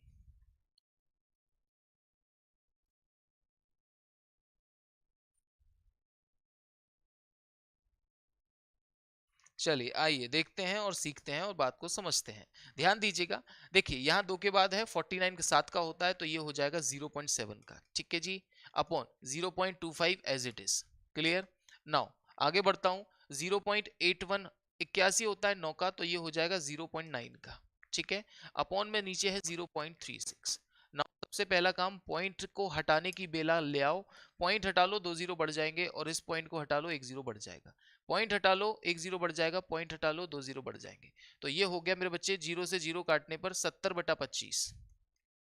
चलिए आइए देखते हैं और सीखते हैं और बात को समझते हैं। ध्यान दीजिएगा, देखिए यहाँ 2 के बाद है 49 के साथ का होता है तो ये हो जाएगा 0.7 का। ठीक है जी, upon 0.25 as it is. Clear. Now आगे बढ़ता हूँ। 0.81 81 होता है 9 का, तो ये हो जाएगा 0.9 का। ठीक है, अपॉन में नीचे है 0.36। नाउ सबसे पहला काम, पॉइंट को हटाने की बेला ले आओ। पॉइंट हटा लो, 2 जीरो बढ़ जाएंगे, और इस पॉइंट को हटा लो, 1 जीरो बढ़ जाएगा। पॉइंट हटा लो, 1 जीरो बढ़ जाएगा, पॉइंट हटा लो, 2 जीरो बढ़ जाएंगे। तो ये हो गया मेरे बच्चे, जीरो से जीरो काटने पर 70/25।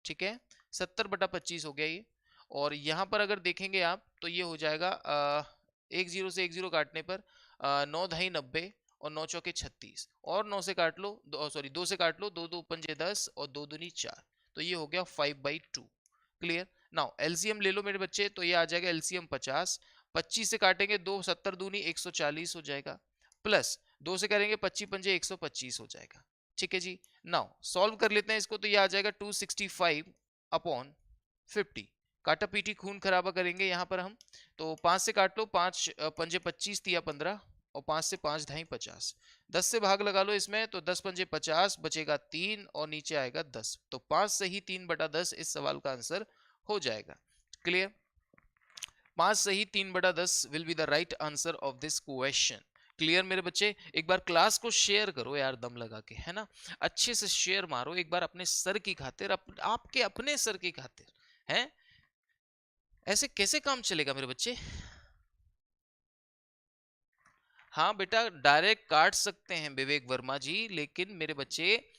ठीक है, 70/25 हो गया ये। और यहाँ पर अगर देखेंगे आप तो ये हो जाएगा 1 जीरो से 1 जीरो काटने पर 9 ढाई 90, और 9 चौके 36, और 9 से काट लो, सॉरी 2 से काट लो, 2 2 पंजे 10, और 2 दूनी 4। तो ये हो गया 5/2। क्लियर। नाउ एलसीएम ले लो मेरे बच्चे, तो ये आ जाएगा एलसीएम 50। 25 से काटेंगे 2, 70 दूनी 140 हो जाएगा, प्लस 2 से करेंगे 25 पंजे 125 हो जाएगा। ठीक है जी। नाउ सॉल्व कर लेते हैं इसको, तो ये आ जाएगा 265/50। काटा पीटी खून खराबा करेंगे यहाँ पर हम, तो 5 से काट लो, 5 पंजे 25, तिया 15, और 5 से 5 ढाई 50। 10 से भाग लगा लो इसमें, तो 10 पंजे 50, बचेगा 3, और नीचे आएगा 10। तो 5 सही 3/10 इस सवाल का आंसर हो जाएगा। क्लियर। 5 सही 3/10 will be the right answer of this question. Clear मेरे बच्चे। एक बार क्लास को शेयर करो यार, दम लगा के, है ना। अच्छे से शेयर मारो एक बार अपने सर की खातिर, आपके अपने सर की खातिर, हैं। ऐसे कैसे काम चलेगा मेरे बच्चे। हाँ बेटा, डायरेक्ट काट सकते हैं विवेक वर्मा जी, लेकिन मेरे बच्चे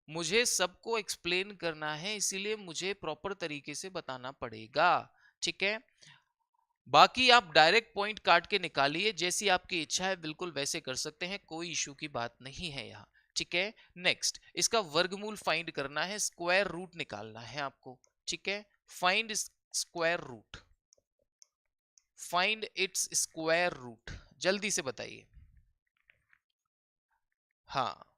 मुझे सबको एक्सप्लेन करना है, इसीलिए मुझे प्रॉपर तरीके से बताना पड़ेगा। ठीक है, बाकी आप डायरेक्ट पॉइंट काट के निकालिए, जैसी आपकी इच्छा है बिल्कुल वैसे कर सकते हैं, कोई इशू की बात नहीं है यहाँ। ठीक है, नेक्स्ट इसका वर्गमूल फाइंड करना है, स्क्वायर रूट निकालना है आपको। ठीक है, find square root, find its square root, जल्दी से बताइए। हाँ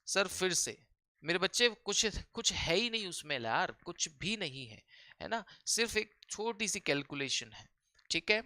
सर, फिर से मेरे बच्चे, कुछ कुछ है ही नहीं उसमें यार, कुछ भी नहीं है, है ना, सिर्फ एक छोटी सी कैलकुलेशन है। ठीक है,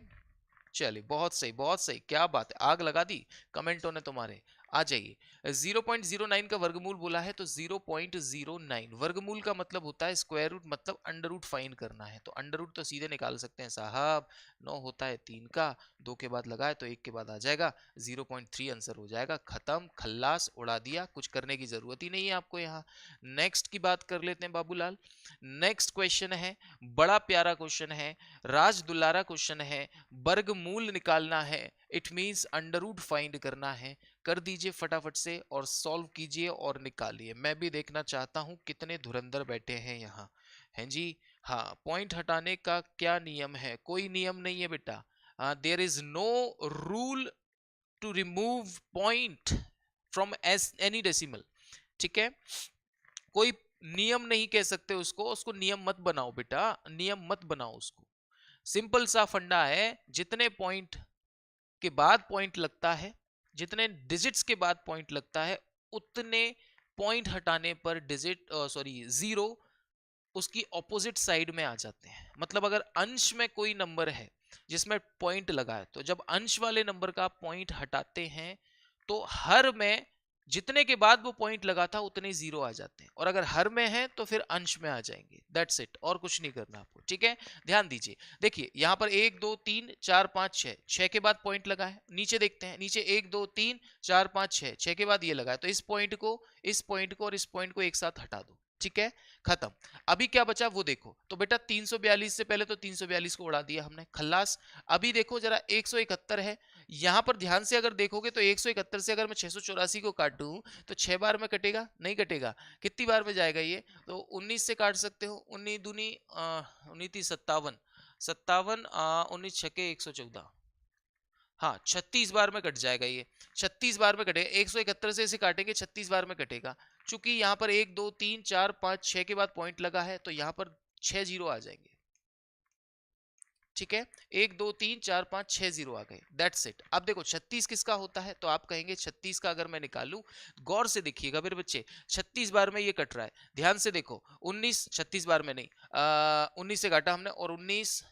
चलिए बहुत सही बहुत सही, क्या बात है, आग लगा दी कमेंटों ने तुम्हारे। आ जाइए, 0.09 का वर्गमूल बोला है, तो 0.09 वर्गमूल का मतलब होता है स्क्वायर रूट, मतलब अंडर रूट फाइंड करना है। तो अंडर रूट तो सीधे निकाल सकते हैं साहब, 9 होता है 3 का, 2 के बाद लगाए तो 1 के बाद आ जाएगा, 0.3 आंसर हो जाएगा, खत्म खल्लास, उड़ा दिया, कुछ करने की जरूरत ही नहीं है आपको यहाँ। नेक्स्ट की बात कर लेते हैं बाबूलाल। नेक्स्ट क्वेश्चन है, बड़ा प्यारा क्वेश्चन है, राज दुलारा क्वेश्चन है, वर्गमूल निकालना है, it means under root find करना है। कर दीजिए फटाफट से और सॉल्व कीजिए और निकालिए, मैं भी देखना चाहता हूं कितने धुरंधर बैठे हैं यहाँ, हैं जी। हाँ, पॉइंट हटाने का क्या नियम है, कोई नियम नहीं है बेटा। There is no rule to remove point from any decimal. ठीक है, कोई नियम नहीं कह सकते उसको, उसको नियम मत बनाओ बेटा, नियम मत बनाओ उसको। सिंपल सा फंडा है, जितने पॉइंट के बाद पॉइंट लगता है, जितने डिजिट्स के बाद पॉइंट लगता है, उतने पॉइंट हटाने पर डिजिट, सॉरी जीरो, उसकी ऑपोजिट साइड में आ जाते हैं। मतलब अगर अंश में कोई नंबर है जिसमें पॉइंट लगा है, तो जब अंश वाले नंबर का पॉइंट हटाते हैं, तो हर में जितने के बाद वो पॉइंट लगा था उतने जीरो आ जाते हैं, और अगर हर में है तो फिर अंश में आ जाएंगे। दैट्स इट, और कुछ नहीं करना आपको। ठीक है, ध्यान दीजिए, देखिए यहाँ पर 1 2 3 4 5 6, 6 के बाद पॉइंट लगा है। नीचे देखते हैं, नीचे 1 2 3 4 5 6, 6 के बाद ये लगा है, तो इस पॉइंट को, इस पॉइंट को और इस पॉइंट को एक साथ हटा दो। ठीक है, खत्म। अभी क्या बचा वो देखो, तो बेटा 342 से पहले तो 342 को उड़ा दिया हमने, खल्लास। अभी देखो जरा 171 है, यहां पर ध्यान से अगर देखोगे तो 171 से अगर मैं 684 को काटूं तो 6 बार में कटेगा, नहीं कटेगा, कितनी बार में जाएगा ये, तो 19 से काट सकते हो, 19 दूनी 19 57, 57 19 छके 114, हाँ 36 बार में कट जाएगा ये, 36 बार में कटेगा, 171 से इसे काटेंगे 36 बार में कटेगा। चूंकि यहाँ पर 1 2 3 4 5 6 के बाद पॉइंट लगा है तो यहाँ पर 6 जीरो आ जाएंगे, ठीक है, 1 2 3 4 5 6 जीरो आ गए, दैट्स इट। अब देखो 36 किसका होता है, तो आप कहेंगे 36 का अगर मैं निकालूं, गौर से देखिएगा मेरे बच्चे, 36 बार में ये कट रहा है, ध्यान से देखो, 19 36 बार में नहीं, 19 से काटा हमने और 19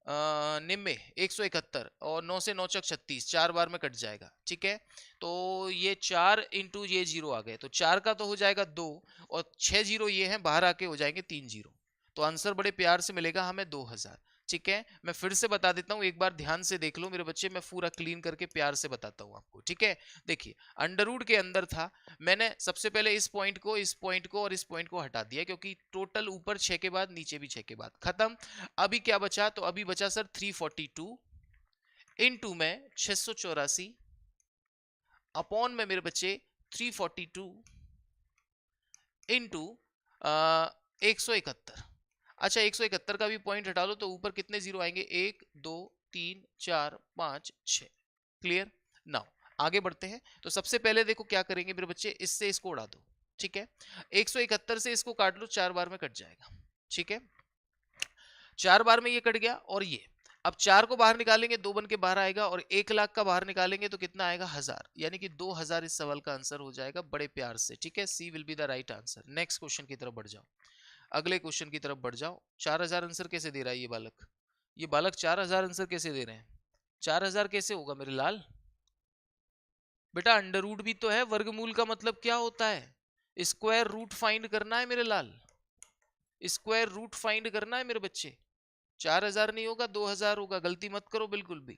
निम्बे 171 और 9 से 9 चक 36, 4 बार में कट जाएगा, ठीक है। तो ये 4 इंटू ये जीरो आ गए, तो 4 का तो हो जाएगा 2 और 6 जीरो ये हैं, बाहर आके हो जाएंगे 3 जीरो, तो आंसर बड़े प्यार से मिलेगा हमें 2000, ठीक है। मैं फिर से बता देता हूँ, एक बार ध्यान से देख लो मेरे बच्चे, मैं पूरा क्लीन करके प्यार से बताता हूँ आपको, ठीक है। देखिए अंडर रूट के अंदर था, मैंने सबसे पहले इस पॉइंट को, इस पॉइंट को और इस पॉइंट को हटा दिया, क्योंकि टोटल ऊपर 6 के बाद नीचे भी 6 के बाद, खत्म। अभी क्या बचा, तो अभी बचा सर 342 इनटू में 684 अपॉन में मेरे बच्चे 342 इनटू 171। अच्छा 171 का भी पॉइंट हटा लो तो ऊपर कितने जीरो आएंगे, 1 2 3 4 5 6, क्लियर। नाउ आगे बढ़ते हैं, तो सबसे पहले देखो क्या करेंगे मेरे बच्चे, इससे इसको उड़ा दो, ठीक है। 171 से इसको काट लो, 4 बार में कट जाएगा, ठीक है, 4 बार में ये कट गया। और ये अब 4 को बाहर निकालेंगे, 2 बन के बाहर आएगा, और 1 लाख का बाहर निकालेंगे तो कितना आएगा, 1000, यानी कि 2000 इस सवाल का आंसर हो जाएगा, बड़े प्यार से, ठीक है। C will be the right answer. Next question की तरफ बढ़ जाओ, अगले क्वेश्चन की तरफ बढ़ जाओ। 4000 आंसर कैसे दे रहा है ये बालक, ये बालक 4000 आंसर कैसे दे रहे हैं, 4000 कैसे होगा मेरे लाल, बेटा अंडर रूट भी तो है, वर्गमूल का मतलब क्या होता है, स्क्वायर रूट फाइंड करना है मेरे लाल, स्क्वायर रूट फाइंड करना है मेरे बच्चे। 4000 नहीं होगा, 2000 होगा, गलती मत करो बिल्कुल भी,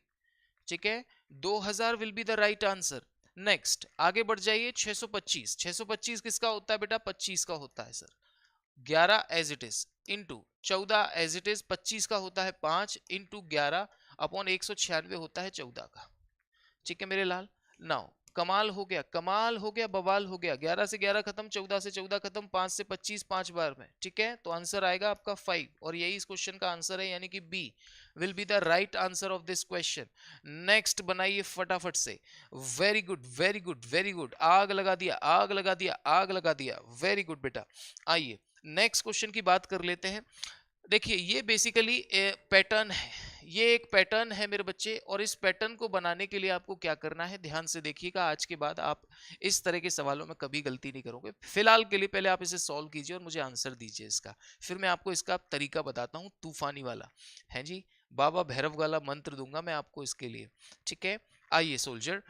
ठीक है। 2000 will be the right answer. Next आगे बढ़ जाइए, 625, 625 किसका होता है बेटा, 25 का होता है sir, 11 as it is into 14 as it is, 25 का होता है 5 इंटू 11 अपॉन 196 होता है 14 का, ठीक है मेरे लाल। नाउ कमाल हो गया, कमाल हो गया, बवाल हो गया, 11 से 11 खत्म, 14 से 14 खत्म, 5 से 25 5 बार में, ठीक है। तो आंसर आएगा आपका 5, और यही इस क्वेश्चन का आंसर है, यानी कि B will be the right answer of this question. Next बनाइए फटाफट से, very good very good very good, आग लगा दिया आग लगा दिया आग लगा दिया, वेरी गुड बेटा। आइए नेक्स्ट क्वेश्चन की बात कर लेते हैं। देखिए ये बेसिकली पैटर्न है, ये एक पैटर्न है मेरे बच्चे, और इस पैटर्न को बनाने के लिए आपको क्या करना है, ध्यान से देखिएगा, आज के बाद आप इस तरह के सवालों में कभी गलती नहीं करोगे। फिलहाल के लिए पहले आप इसे सॉल्व कीजिए और मुझे आंसर दीजिए इसका, फिर मैं आपको इसका तरीका बताता हूँ, तूफानी वाला है जी, बाबा भैरव वाला मंत्र दूंगा मैं आपको इसके लिए, ठीक है। आइए सोल्जर,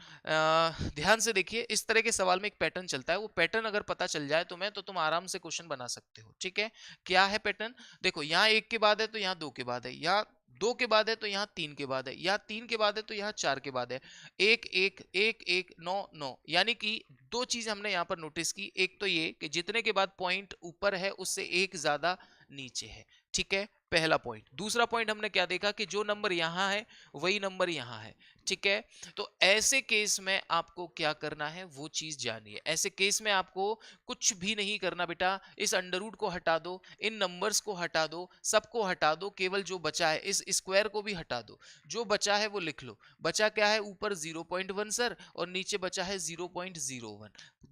ध्यान से देखिए, इस तरह के सवाल में एक पैटर्न चलता है, वो पैटर्न अगर पता चल जाए तुम्हें तो तुम आराम से क्वेश्चन बना सकते हो, ठीक है। क्या है पैटर्न, देखो यहाँ 1 के बाद है तो यहाँ 2 के बाद है, यहाँ 2 के बाद है तो यहाँ 3 के बाद है, यहाँ 3 के बाद है तो यहाँ 4 के बाद है, 1 1 1 1 9 9, यानी कि दो चीज हमने यहाँ पर नोटिस की, एक तो ये कि जितने के बाद पॉइंट ऊपर है उससे एक ज्यादा नीचे है, ठीक है, पहला पॉइंट। दूसरा पॉइंट हमने क्या देखा कि जो नंबर यहाँ है वही नंबर यहाँ है, ठीक है। तो ऐसे केस में आपको क्या करना है वो चीज जानिए, ऐसे केस में आपको कुछ भी नहीं करना बेटा, इस अंडर रूट को हटा दो, इन नंबर्स को हटा दो, सबको हटा दो, केवल जो बचा है इस स्क्वायर को भी हटा दो, जो बचा है वो लिख लो। बचा क्या है, ऊपर 0.1 सर और नीचे बचा है 0.01,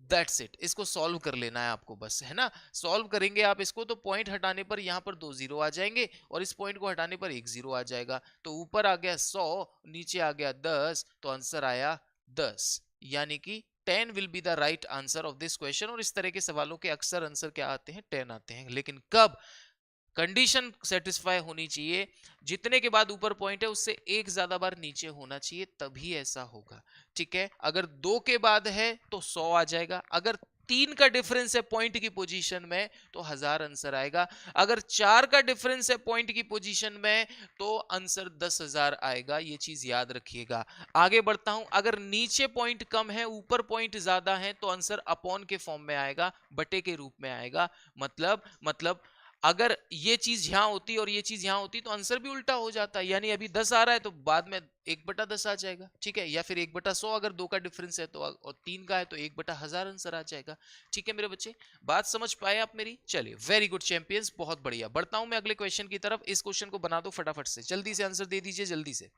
दैट्स इट। इसको सॉल्व कर लेना है आपको बस, है ना। सॉल्व करेंगे आप इसको तो पॉइंट हटाने पर यहाँ पर 2 जीरो आ जाएंगे और इस पॉइंट को हटाने पर 1 जीरो आ जाएगा, तो ऊपर आ गया 100, नीचे आ गया 10, तो आंसर आया 10, यानी कि 10 will be the right answer of this question. और इस तरह के सवालों के अक्सर आंसर क्या आते हैं, 10 आते हैं, लेकिन कब, कंडीशन सेटिस्फाई होनी चाहिए, जितने के बाद ऊपर पॉइंट है उससे एक ज्यादा बार नीचे होना चाहिए, तभी ऐसा होगा, ठीक है। अगर 2 के बाद है तो 100 आ जाएगा, अगर 3 का डिफरेंस है पॉइंट की पोजीशन में तो 1000 आंसर आएगा। अगर 4 का डिफरेंस है पॉइंट की पोजीशन में तो आंसर 10,000 आएगा। ये चीज याद रखिएगा। आगे बढ़ता हूं, अगर नीचे पॉइंट कम है ऊपर पॉइंट ज्यादा है तो आंसर अपॉन के फॉर्म में आएगा, बटे के रूप में आएगा। मतलब अगर ये चीज यहां होती और ये चीज यहां होती तो आंसर भी उल्टा हो जाता। यानी अभी 10 आ रहा है तो बाद में 1/10 आ जाएगा, ठीक है, या फिर 1/100 अगर 2 का डिफरेंस है तो, और 3 का है तो 1/1000 आंसर आ जाएगा। ठीक है मेरे बच्चे, बात समझ पाए आप मेरी? चलिए, वेरी गुड चैंपियंस, बहुत बढ़िया। बढ़ता हूं मैं अगले क्वेश्चन की तरफ। इस क्वेश्चन को बना दो फटाफट से, जल्दी से आंसर दे दीजिए, जल्दी से।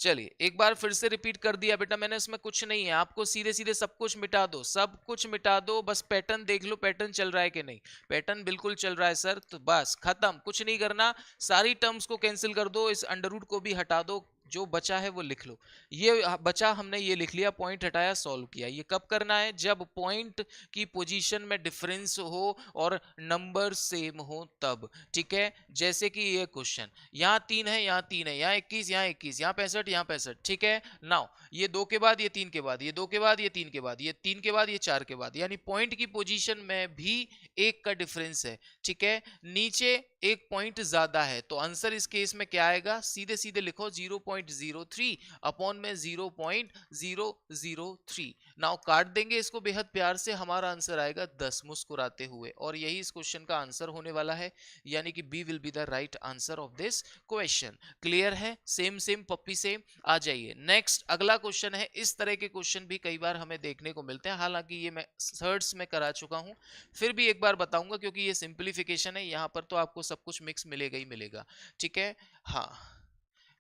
चलिए, एक बार फिर से रिपीट कर दिया बेटा मैंने, इसमें कुछ नहीं है, आपको सीधे सीधे सब कुछ मिटा दो, सब कुछ मिटा दो, बस पैटर्न देख लो, पैटर्न चल रहा है कि नहीं। पैटर्न बिल्कुल चल रहा है सर, तो बस खत्म, कुछ नहीं करना। सारी टर्म्स को कैंसिल कर दो, इस अंडर रूट को भी हटा दो, जो बचा है वो लिख लो। ये बचा, हमने ये लिख लिया, पॉइंट हटाया, सॉल्व किया। ये कब करना है? जब पॉइंट की पोजीशन में डिफरेंस हो और नंबर सेम हो तब। ठीक है, जैसे कि ये क्वेश्चन, यहाँ 3 है, यहाँ 3 है, यहाँ 21, यहाँ 21, यहाँ 65, यहाँ 65। ठीक है, नाउ ये 2 के बाद, ये 3 के बाद, ये 2 के बाद, ये 3 के बाद, ये 3 के बाद, ये 4 के बाद, यानी पॉइंट की पोजीशन में भी 1 का डिफरेंस है। ठीक है, नीचे 1 पॉइंट ज्यादा है तो आंसर इस केस में क्या आएगा? सीधे सीधे लिखो 0.03 अपॉन में 0.003। नाउ काट देंगे इसको बेहद प्यार से, हमारा आंसर आएगा 10 मुस्कुराते हुए, और यही इस क्वेश्चन का आंसर होने वाला है। यानी कि B will be the right answer of this question. Clear है? Same same puppy same. आ जाइए नेक्स्ट, अगला क्वेश्चन है। इस तरह के क्वेश्चन भी कई बार हमें देखने को मिलते हैं, हालांकि ये मैं थर्ड्स में करा चुका हूं, फिर भी एक बार बताऊंगा क्योंकि ये सिंप्लीफिकेशन है, यहां पर तो आपको सब कुछ मिक्स मिलेगा ही मिलेगा। ठीक है, हाँ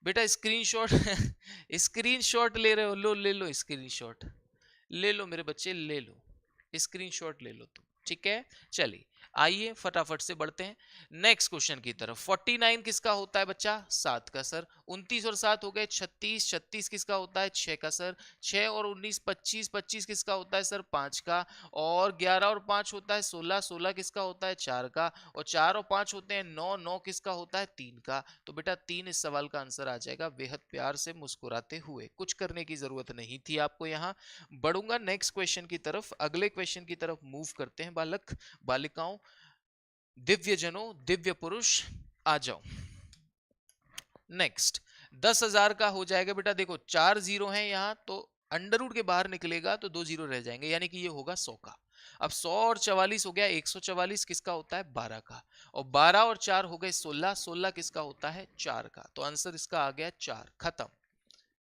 बेटा स्क्रीनशॉट स्क्रीनशॉट ले रहे हो, लो ले लो स्क्रीनशॉट, ले लो मेरे बच्चे, ले लो स्क्रीनशॉट, ले लो तुम। ठीक है, चलिए आइए फटाफट से बढ़ते हैं नेक्स्ट क्वेश्चन की तरफ। 49 किसका होता है बच्चा? 7 का सर। 29 और 7 हो गए 36, 36 किसका होता है? 6 का सर। 6 और 19 25, 25 किसका होता है सर? 5 का। और 11 और 5 होता है 16, 16 किसका होता है? 4 का। और 4 और 5 होते हैं 9, 9 किसका होता है? 3 का। तो बेटा 3 इस सवाल का आंसर आ जाएगा, बेहद प्यार से मुस्कुराते हुए। कुछ करने की जरूरत नहीं थी आपको यहाँ। बढ़ूंगा नेक्स्ट क्वेश्चन की तरफ, अगले क्वेश्चन की तरफ मूव करते हैं बालक बालिकाओं, दिव्य जनों, दिव्य पुरुष, आ जाओ। नेक्स्ट 10,000 का हो जाएगा बेटा, देखो 4 जीरो हैं यहाँ, तो अंडर रूट के बाहर निकलेगा तो 2 जीरो रह जाएंगे, यानी कि ये होगा 100 का। अब 100 और 44 हो गया 144 किसका होता है? 12 का। और 12 और 4 हो गए 16, 16 किसका होता है? 4 का। तो आंसर इसका आ गया 4। खत्म।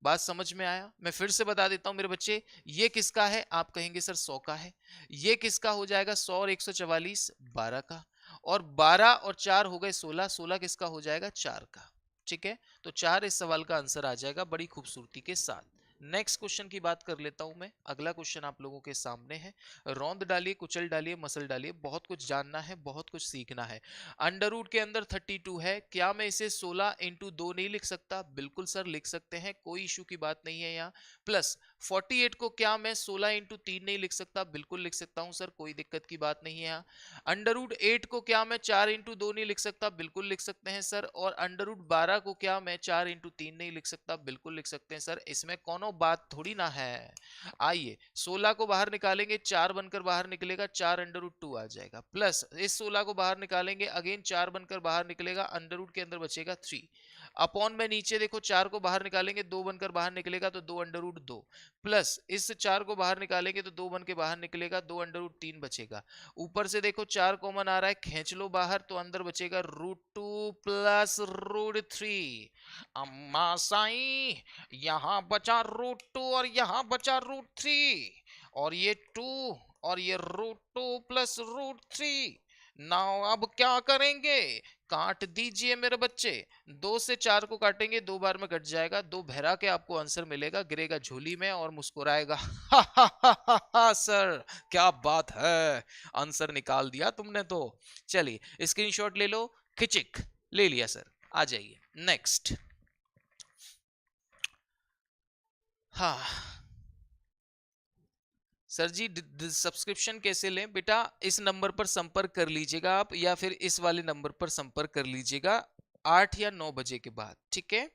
बात समझ में आया? मैं फिर से बता देता हूं मेरे बच्चे, ये किसका है? आप कहेंगे सर 100 का है। ये किसका हो जाएगा? 100 और 144 12 का। और 12 और 4 हो गए 16, 16 किसका हो जाएगा? 4 का। ठीक है, तो 4 इस सवाल का आंसर आ जाएगा बड़ी खूबसूरती के साथ। नेक्स्ट क्वेश्चन की बात कर लेता हूं मैं। अगला क्वेश्चन आप लोगों के सामने है। रौंद डालिए, कुचल डालिए, मसल डालिए, बहुत कुछ जानना है, बहुत कुछ सीखना है। अंडर रूट के अंदर 32 है, क्या मैं इसे 16 इंटू 2 नहीं लिख सकता? बिल्कुल सर लिख सकते हैं, कोई इशू की बात नहीं है यहाँ। प्लस 48 को क्या मैं 16 इंटू 3 नहीं लिख सकता? बिल्कुल लिख सकता हूँ सर, कोई दिक्कत की बात नहीं है यहाँ। अंडर रूट 8 को क्या मैं 4 इंटू 2 नहीं लिख सकता? बिल्कुल लिख सकते हैं सर। और अंडर रूट 12 को क्या मैं 4 इंटू 3 नहीं लिख सकता? बिल्कुल लिख सकते हैं सर, इसमें कोनो बात थोड़ी ना है। आइए 16 को बाहर निकालेंगे, 4 बनकर बाहर निकलेगा, 4 अंडर रूट 2 आ जाएगा। प्लस इस 16 को बाहर निकालेंगे, अगेन 4 बनकर बाहर निकलेगा, अंडर रूट के अंदर बचेगा 3। अपॉन में नीचे देखो 4 को बाहर निकालेंगे, 2 बनकर बाहर निकलेगा तो 2 अंडर रूट 2। प्लस इस 4 को बाहर निकालेंगे तो 2 बन के बाहर निकलेगा, 2 अंडर रूट 3 बचेगा। ऊपर से देखो 4 कॉमन आ रहा है, खींच लो बाहर तो अंदर बचेगा रूट 2 प्लस रूट 3। अम्मा साई, यहां बचा रूट 2 और यहां बचा रूट 3, और ये 2 और ये रूट 2 प्लस रूट 3। नाउ अब क्या करेंगे? काट दीजिए मेरे बच्चे, 2 से 4 को काटेंगे, 2 बार में कट जाएगा, 2 भरा के आपको आंसर मिलेगा, गिरेगा झोली में और मुस्कुराएगा सर क्या बात है, आंसर निकाल दिया तुमने तो। चलिए स्क्रीनशॉट ले लो, खिचिक ले लिया सर। आ जाइए नेक्स्ट। हाँ सर जी, सब्सक्रिप्शन कैसे लें? बेटा इस नंबर पर संपर्क कर लीजिएगा आप, या फिर इस वाले नंबर पर संपर्क कर लीजिएगा 8 या 9 बजे के बाद। ठीक है,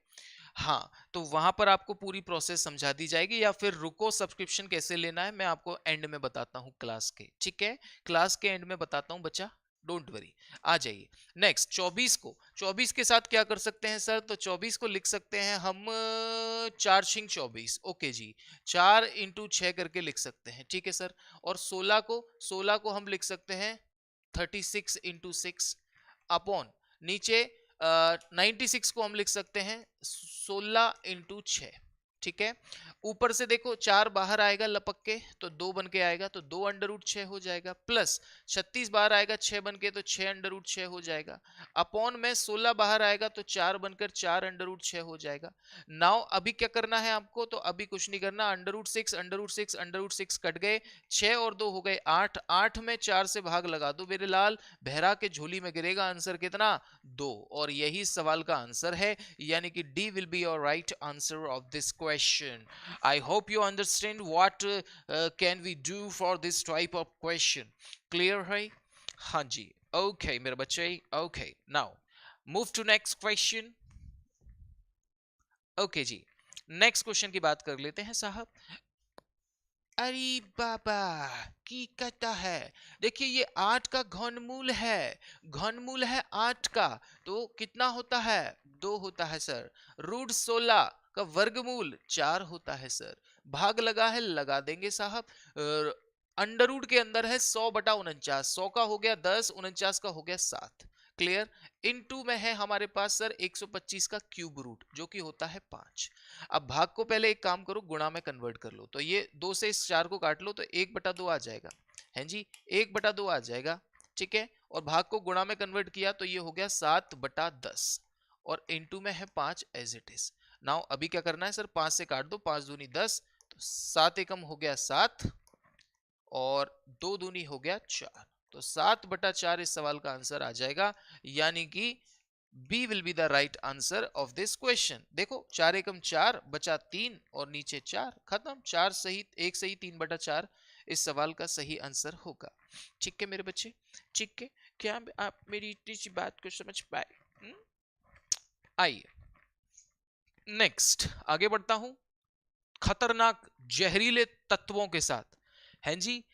हाँ, तो वहां पर आपको पूरी प्रोसेस समझा दी जाएगी, या फिर रुको सब्सक्रिप्शन कैसे लेना है मैं आपको एंड में बताता हूँ क्लास के, ठीक है? क्लास के एंड में बताता हूँ बच्चा, डोंट वरी। आ जाइए नेक्स्ट 24 को, 24 के साथ क्या कर सकते हैं सर? तो 24 को लिख सकते हैं हम 4 × 24, ओके जी, 4 × 6 करके लिख सकते हैं, ठीक है सर। और 16 को हम लिख सकते हैं 36 × 6 अपॉन नीचे 96 को हम लिख सकते हैं 16 × 6, ठीक है। ऊपर से देखो 4 बाहर आएगा लपक के तो 2 बन के आएगा, तो 2√6 हो जाएगा, प्लस 36 बाहर आएगा 6 बन के तो 6√6 हो जाएगा, अपॉन में 16 बाहर आएगा तो 4 बनकर 4√6 हो जाएगा। नाउ अभी क्या करना है आपको? तो अभी कुछ नहीं करना, √6 कट गए, 6 और 2 हो गए 8, 8 में 4 से भाग लगा दो मेरे लाल, बहरा के झोली में गिरेगा आंसर कितना? 2। और यही सवाल का आंसर है, यानी कि D will be your right answer of this question. I hope you understand what can we do for this type of question. Clear है? हाँ जी, ओके मेरे बच्चे, okay. Now move to next question. Okay जी, नेक्स्ट क्वेश्चन की बात कर लेते हैं साहब। अरे बाबा, की कहता है, देखिए ये 8 का घनमूल है, घनमूल है 8 का, तो कितना होता है? 2 होता है सर। √16 का वर्गमूल 4 होता है सर। भाग लगा है, लगा देंगे साहब। अंडर रूट के अंदर है 100/49, 100 का हो गया 10, 49 का हो गया 7। क्लियर? इनटू में है हमारे पास सर 125 का क्यूब रूट, जो कि होता है 5। अब भाग को पहले एक काम करो, गुणा में कन्वर्ट कर लो, तो ये 2 से इस 4 को काट लो तो 1/2 आ जाएगा, है जी, 1/2 आ जाएगा, ठीक है। और भाग को गुणा में कन्वर्ट किया तो ये हो गया 7/10, और इनटू में है 5 एज इट इज। नाउ अभी क्या करना है सर? 5 से काट दो, 5 दूनी 10, तो 7 एकम हो गया 7, और 2 दूनी हो गया 4, तो 7/4 इस सवाल का आंसर आ जाएगा, यानी कि B will be the right answer of this question. देखो 4 एकम 4 बचा 3 और नीचे 4, खत्म। 4 सही, 1 सही, 3/4 इस सवाल का सही आंसर होगा। ठीक है मेरे बच्चे, ठीक है? क्या आप मेरी इतनी सी बात को समझ पाए? आइए नेक्स्ट आगे बढ़ता हूं, खतरनाक जहरीले तत्वों के साथ, हैं जी।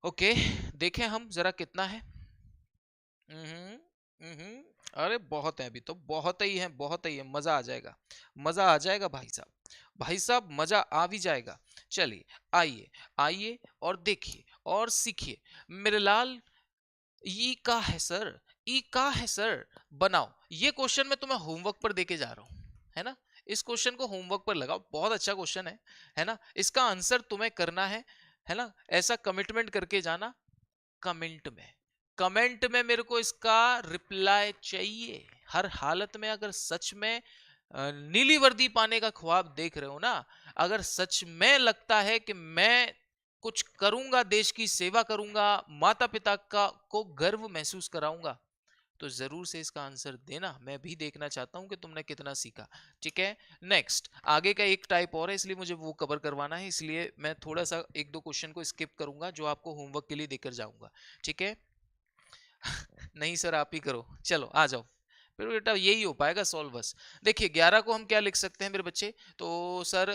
ओके, देखें हम जरा कितना है। अरे बहुत है, अभी तो बहुत ही है, बहुत ही है, मजा आ जाएगा, मजा आ जाएगा भाई साहब, भाई साहब मजा आ भी जाएगा। चलिए आइए, आइए और देखिए और सीखिए मेरे लाल। ई का है सर, ई का है सर, बनाओ। ये क्वेश्चन मैं तुम्हें होमवर्क पर देके जा रहा हूं, है ना? इस क्वेश्चन को होमवर्क पर लगाओ, बहुत अच्छा क्वेश्चन है ना? इसका आंसर तुम्हें करना है ना? ऐसा कमिटमेंट करके जाना, कमेंट में, कमेंट में मेरे को इसका रिप्लाई चाहिए हर हालत में। अगर सच में नीली वर्दी पाने का ख्वाब देख रहे हो ना, अगर सच में लगता है कि मैं कुछ करूंगा, देश की सेवा करूंगा, माता पिता का को गर्व महसूस कराऊंगा, तो जरूर से इसका आंसर देना। मैं भी देखना चाहता हूं कि तुमने कितना सीखा, ठीक है? नेक्स्ट आगे का एक टाइप और है, इसलिए मुझे वो कवर करवाना है, इसलिए मैं थोड़ा सा 1-2 क्वेश्चन को स्किप करूंगा जो आपको होमवर्क के लिए देकर जाऊंगा, ठीक है? नहीं सर आप ही करो, चलो आ जाओ, फिर बेटा यही हो पाएगा सॉल्व बस। देखिए 11 को हम क्या लिख सकते हैं मेरे बच्चे? तो सर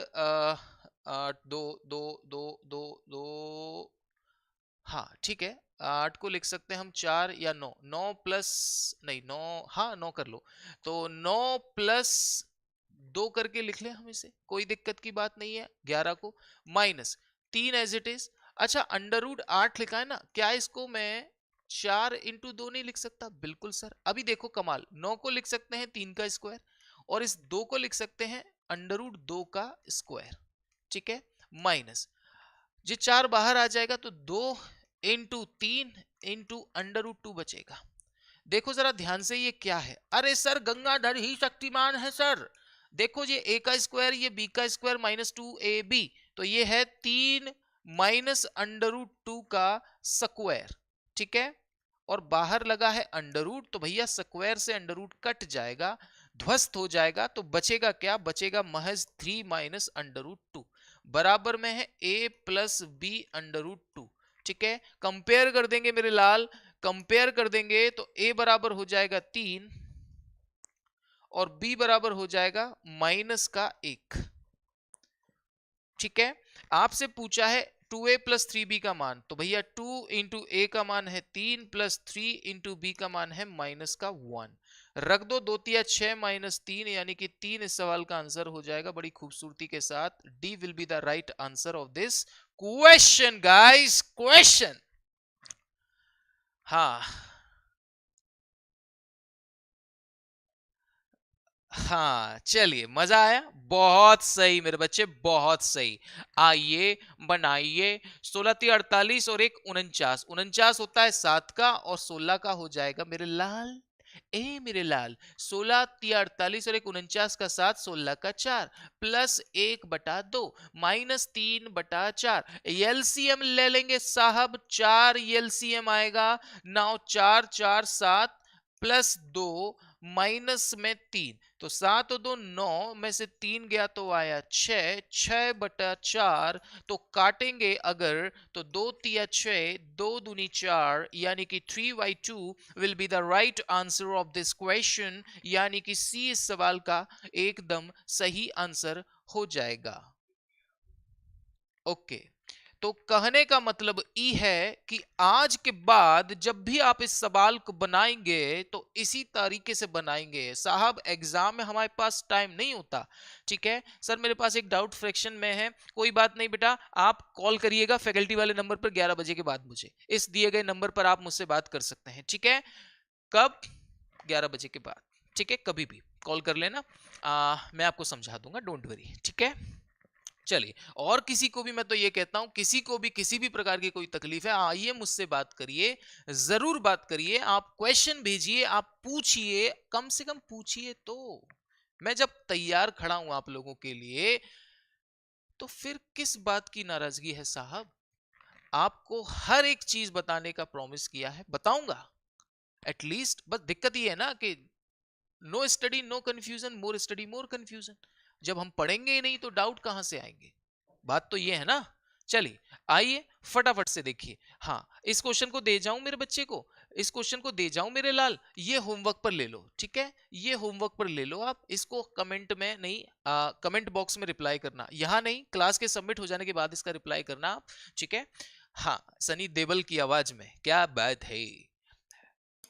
दो दो दो दो दो, हाँ ठीक है, 8 को लिख सकते हैं हम 4 या 9, 9 प्लस, नहीं 9, हाँ 9 कर लो, तो 9+2 करके लिख लें हम इसे, कोई दिक्कत की बात नहीं है। 11 को माइनस 3 एज इट इज। अच्छा √8 लिखा है ना, क्या इसको मैं 4 × 2 नहीं लिख सकता? बिल्कुल सर। अभी देखो कमाल, 9 को लिख सकते हैं 3 का स्क्वायर, और इस 2 को लिख सकते हैं √2 का स्क्वायर, ठीक है? माइनस ये 4 बाहर आ जाएगा तो 2 × 3 × बचेगा। देखो जरा ध्यान से, ये क्या है? अरे सर गंगाधर ही शक्तिमान है सर। देखो ये a का स्क्वायर, ये b का स्क्वायर -2ab, तो ये है 3 -√2 का स्क्वायर, ठीक है? और बाहर लगा है अंडर तो भैया स्क्वायर से अंडर कट जाएगा, ध्वस्त हो जाएगा, तो बचेगा क्या? बचेगा महज 3 -√2, बराबर में है a+b√2, ठीक है? कंपेयर कर देंगे मेरे लाल, कंपेयर कर देंगे तो a बराबर हो जाएगा 3, और b बराबर हो जाएगा -1। ठीक है, आपसे पूछा है 2a प्लस 3b का मान, तो भैया 2 इंटू ए का मान है 3 प्लस 3 इंटू बी का मान है -1। रख दो 2 तिया 6 -3 यानी कि 3 इस सवाल का आंसर हो जाएगा बड़ी खूबसूरती के साथ। D will be the right answer of this question guys, question. हाँ हाँ, चलिए, मजा आया, बहुत सही मेरे बच्चे, बहुत सही। आइए बनाइए, 16 तिया 48 और एक 49, 49 होता है 7 का और 16 का हो जाएगा मेरे लाल, ए मेरे लाल, 16 तिया 48 और एक 49 का 7, 16 का 4 प्लस 1/2 -3/4। एलसीएम ले लेंगे साहब, 4 एलसीएम आएगा। नाउ 4 4 7 प्लस 2 माइनस में 3, तो 7 और 2 9 में से 3 गया तो आया 6, 6/4। तो काटेंगे अगर तो 2 तिया 6, 2 दूनी 4 यानी कि 3/2 will be the right answer of this question, यानी कि सी इस सवाल का एकदम सही आंसर हो जाएगा। ओके, तो कहने का मतलब ई है कि आज के बाद जब भी आप इस सवाल को बनाएंगे तो इसी तरीके से बनाएंगे साहब। एग्जाम में हमारे पास टाइम नहीं होता। ठीक है सर, मेरे पास एक डाउट फ्रैक्शन में है, कोई बात नहीं बेटा, आप कॉल करिएगा फैकल्टी वाले नंबर पर 11 बजे के बाद, मुझे इस दिए गए नंबर पर आप मुझसे बात कर सकते हैं। ठीक है, कब? 11 बजे के बाद। ठीक है, कभी भी कॉल कर लेना, मैं आपको समझा दूंगा, डोंट वरी। ठीक है, चलिए, और किसी को भी मैं तो ये कहता हूं, किसी को भी किसी भी प्रकार की कोई तकलीफ है, आइए मुझसे बात करिए, जरूर बात करिए, आप क्वेश्चन भेजिए, आप पूछिए, कम से कम पूछिए तो। मैं जब तैयार खड़ा हूं आप लोगों के लिए, तो फिर किस बात की नाराजगी है साहब? आपको हर एक चीज बताने का प्रॉमिस किया है, बताऊंगा एटलीस्ट। बस दिक्कत ये है ना कि no study no confusion, more study more confusion. जब हम पढ़ेंगे ही नहीं तो डाउट कहां से आएंगे? बात तो ये है ना। चलिए, आइए फटाफट से देखिए। हाँ, इस क्वेश्चन को दे जाऊं मेरे बच्चे को, इस क्वेश्चन को दे जाऊं मेरे लाल, ये होमवर्क पर ले लो। ठीक है, ये होमवर्क पर ले लो आप, इसको कमेंट में नहीं, कमेंट बॉक्स में रिप्लाई करना, यहां नहीं, क्लास के सबमिट हो जाने के बाद इसका रिप्लाई करना आप। ठीक है, हाँ, सनी देओल की आवाज में, क्या बात है।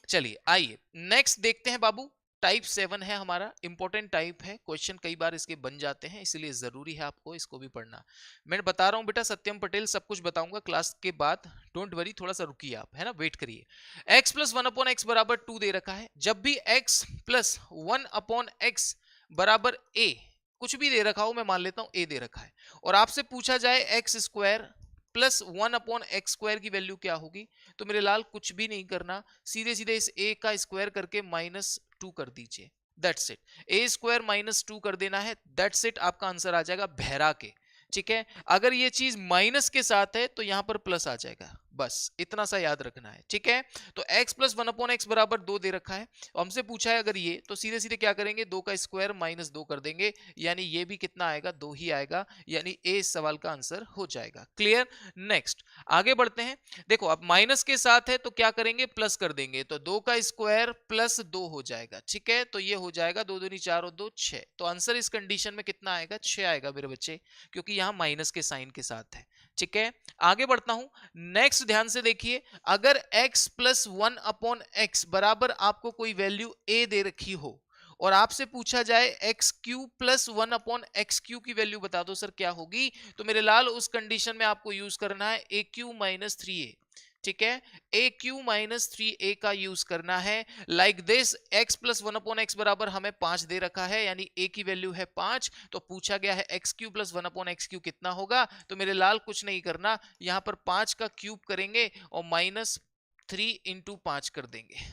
चलिए आइए नेक्स्ट देखते हैं बाबू। टाइप 7 है हमारा, इंपॉर्टेंट टाइप है, क्वेश्चन कई बार इसके बन जाते हैं, इसलिए जरूरी है आपको इसको भी पढ़ना। मैं बता रहा हूं बेटा, सत्यम पटेल सब कुछ बताऊंगा क्लास के बाद, डोंट वरी, थोड़ा सा रुकिए आप, है ना, वेट करिए। x प्लस 1/x बराबर 2 दे रखा है। जब भी x प्लस 1/x बराबर a, कुछ भी दे रखा हो, मैं मान लेता हूं a दे रखा है, और आपसे पूछा जाए एक्स स्क्वायर प्लस 1/x² की वैल्यू क्या होगी, तो मेरे लाल कुछ भी नहीं करना, सीधे सीधे इस a का स्क्वायर करके -2 कर दीजिए, दैट्स इट। a² -2 कर देना है, दैट्स इट, आपका आंसर आ जाएगा बहरा के। ठीक है, अगर ये चीज माइनस के साथ है तो यहां पर प्लस आ जाएगा, बस इतना सा याद रखना है। ठीक है, तो x प्लस 1/x बराबर 2 दे रखा है, हमसे पूछा है अगर ये, तो सीधे सीधे क्या करेंगे, 2 का स्क्वायर -2 कर देंगे, यानी ये भी कितना आएगा, 2 ही आएगा, यानी ए इस सवाल का आंसर हो जाएगा। क्लियर? नेक्स्ट आगे बढ़ते हैं। देखो अब माइनस के साथ है तो क्या करेंगे, प्लस कर देंगे, तो 2 का स्क्वायर प्लस 2 हो जाएगा। ठीक है, तो ये हो जाएगा 2 दूनी 4 और 2 6, तो आंसर इस कंडीशन में कितना आएगा, 6 आएगा मेरे बच्चे, क्योंकि यहां माइनस के साइन के साथ है। ठीक है, आगे बढ़ता हूं। नेक्स्ट ध्यान से देखिए, अगर x प्लस 1/x बराबर आपको कोई वैल्यू a दे रखी हो और आपसे पूछा जाए x³ प्लस 1/x³ की वैल्यू बता दो सर क्या होगी, तो मेरे लाल उस कंडीशन में आपको यूज करना है aq माइनस 3a। ठीक है, aq माइनस 3a का यूज करना है, like this. x plus 1/x बराबर हमें 5 दे रखा है, यानी a की वैल्यू है 5, तो पूछा गया है x³ प्लस 1/x³ कितना होगा, तो मेरे लाल कुछ नहीं करना, यहां पर 5 का क्यूब करेंगे और -3 इंटू 5 कर देंगे,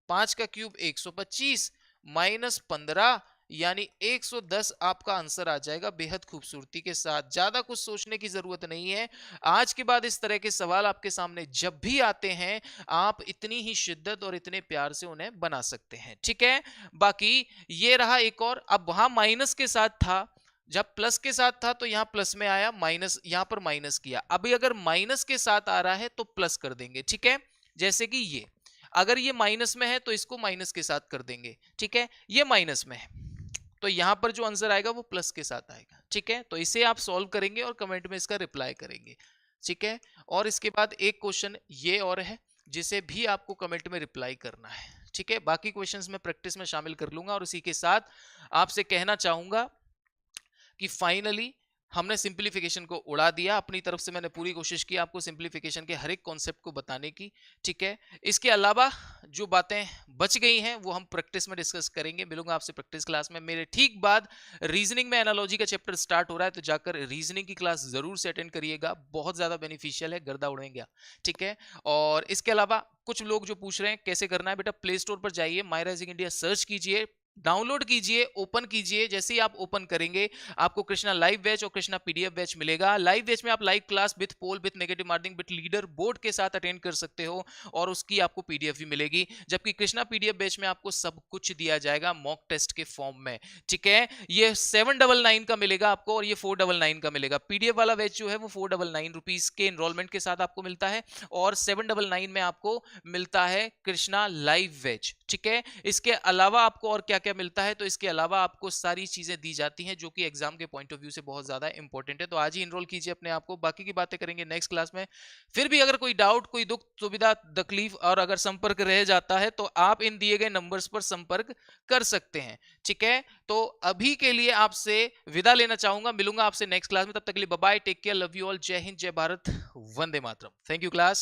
5 का क्यूब 125 -15 यानी 110 आपका आंसर आ जाएगा, बेहद खूबसूरती के साथ। ज्यादा कुछ सोचने की जरूरत नहीं है, आज के बाद इस तरह के सवाल आपके सामने जब भी आते हैं, आप इतनी ही शिद्दत और इतने प्यार से उन्हें बना सकते हैं। ठीक है, बाकी ये रहा एक और, अब वहां माइनस के साथ था, जब प्लस के साथ था तो यहां प्लस में आया, माइनस यहां पर माइनस किया, अभी अगर माइनस के साथ आ रहा है तो प्लस कर देंगे। ठीक है, जैसे कि ये, अगर ये माइनस में है तो इसको माइनस के साथ कर देंगे। ठीक है, ये माइनस में है, तो यहां पर जो आंसर आएगा वो प्लस के साथ आएगा। ठीक है, तो इसे आप सॉल्व करेंगे और कमेंट में इसका रिप्लाई करेंगे। ठीक है, और इसके बाद एक क्वेश्चन ये और है जिसे भी आपको कमेंट में रिप्लाई करना है। ठीक है, बाकी क्वेश्चंस मैं प्रैक्टिस में शामिल कर लूंगा और इसी के साथ आपसे कहना चाहूंगा कि फाइनली हमने सिंप्लीफिकेशन को उड़ा दिया। अपनी तरफ से मैंने पूरी कोशिश की आपको सिंप्लीफिकेशन के हर एक कॉन्सेप्ट को बताने की। ठीक है, इसके अलावा जो बातें बच गई हैं वो हम प्रैक्टिस में डिस्कस करेंगे। मिलूंगा आपसे प्रैक्टिस क्लास में। मेरे ठीक बाद रीजनिंग में एनालॉजी का चैप्टर स्टार्ट हो रहा है, तो जाकर रीजनिंग की क्लास जरूर से अटेंड करिएगा, बहुत ज्यादा बेनिफिशियल है, गर्दा उड़ेंगे। ठीक है, और इसके अलावा कुछ लोग जो पूछ रहे हैं कैसे करना है, बेटा प्ले स्टोर पर जाइए, माय राइजिंग इंडिया सर्च कीजिए, डाउनलोड कीजिए, ओपन कीजिए। जैसे ही आप ओपन करेंगे आपको कृष्णा लाइव बैच और कृष्णा पीडीएफ बैच मिलेगा। लाइव बैच में आप live class with poll, with negative marking, with leader board के साथ अटेंड कर सकते हो और उसकी आपको पीडीएफ भी मिलेगी। जबकि कृष्णा पीडीएफ बैच में आपको सब कुछ दिया जाएगा मॉक टेस्ट के फॉर्म में। ठीक है, ये 799 का मिलेगा आपको और ये 499 का मिलेगा। पीडीएफ वाला बैच जो है वो 499 रुपीज के इनरोलमेंट के साथ आपको मिलता है और 799 में आपको मिलता है कृष्णा लाइव बैच। ठीक है, इसके अलावा आपको और क्या क्या मिलता है, तो इसके अलावा आपको सारी चीजें दी जाती हैं जो कि एग्जाम के पॉइंट ऑफ व्यू से बहुत ज्यादा इंपॉर्टेंट है। तो आज ही इनरोल कीजिए अपने आप को, बाकी की बातें करेंगे नेक्स्ट क्लास में। फिर भी अगर कोई डाउट, कोई दुख, सुविधा, तकलीफ और अगर संपर्क रह जाता है तो आप इन दिए गए नंबर्स पर संपर्क कर सकते हैं। ठीक है, तो अभी के लिए आपसे विदा लेना चाहूंगा, मिलूंगा आपसे नेक्स्ट क्लास में। तब तक के लिए bye bye, take care, love you all, जय हिंद, जय भारत, वंदे मातरम। Thank you class.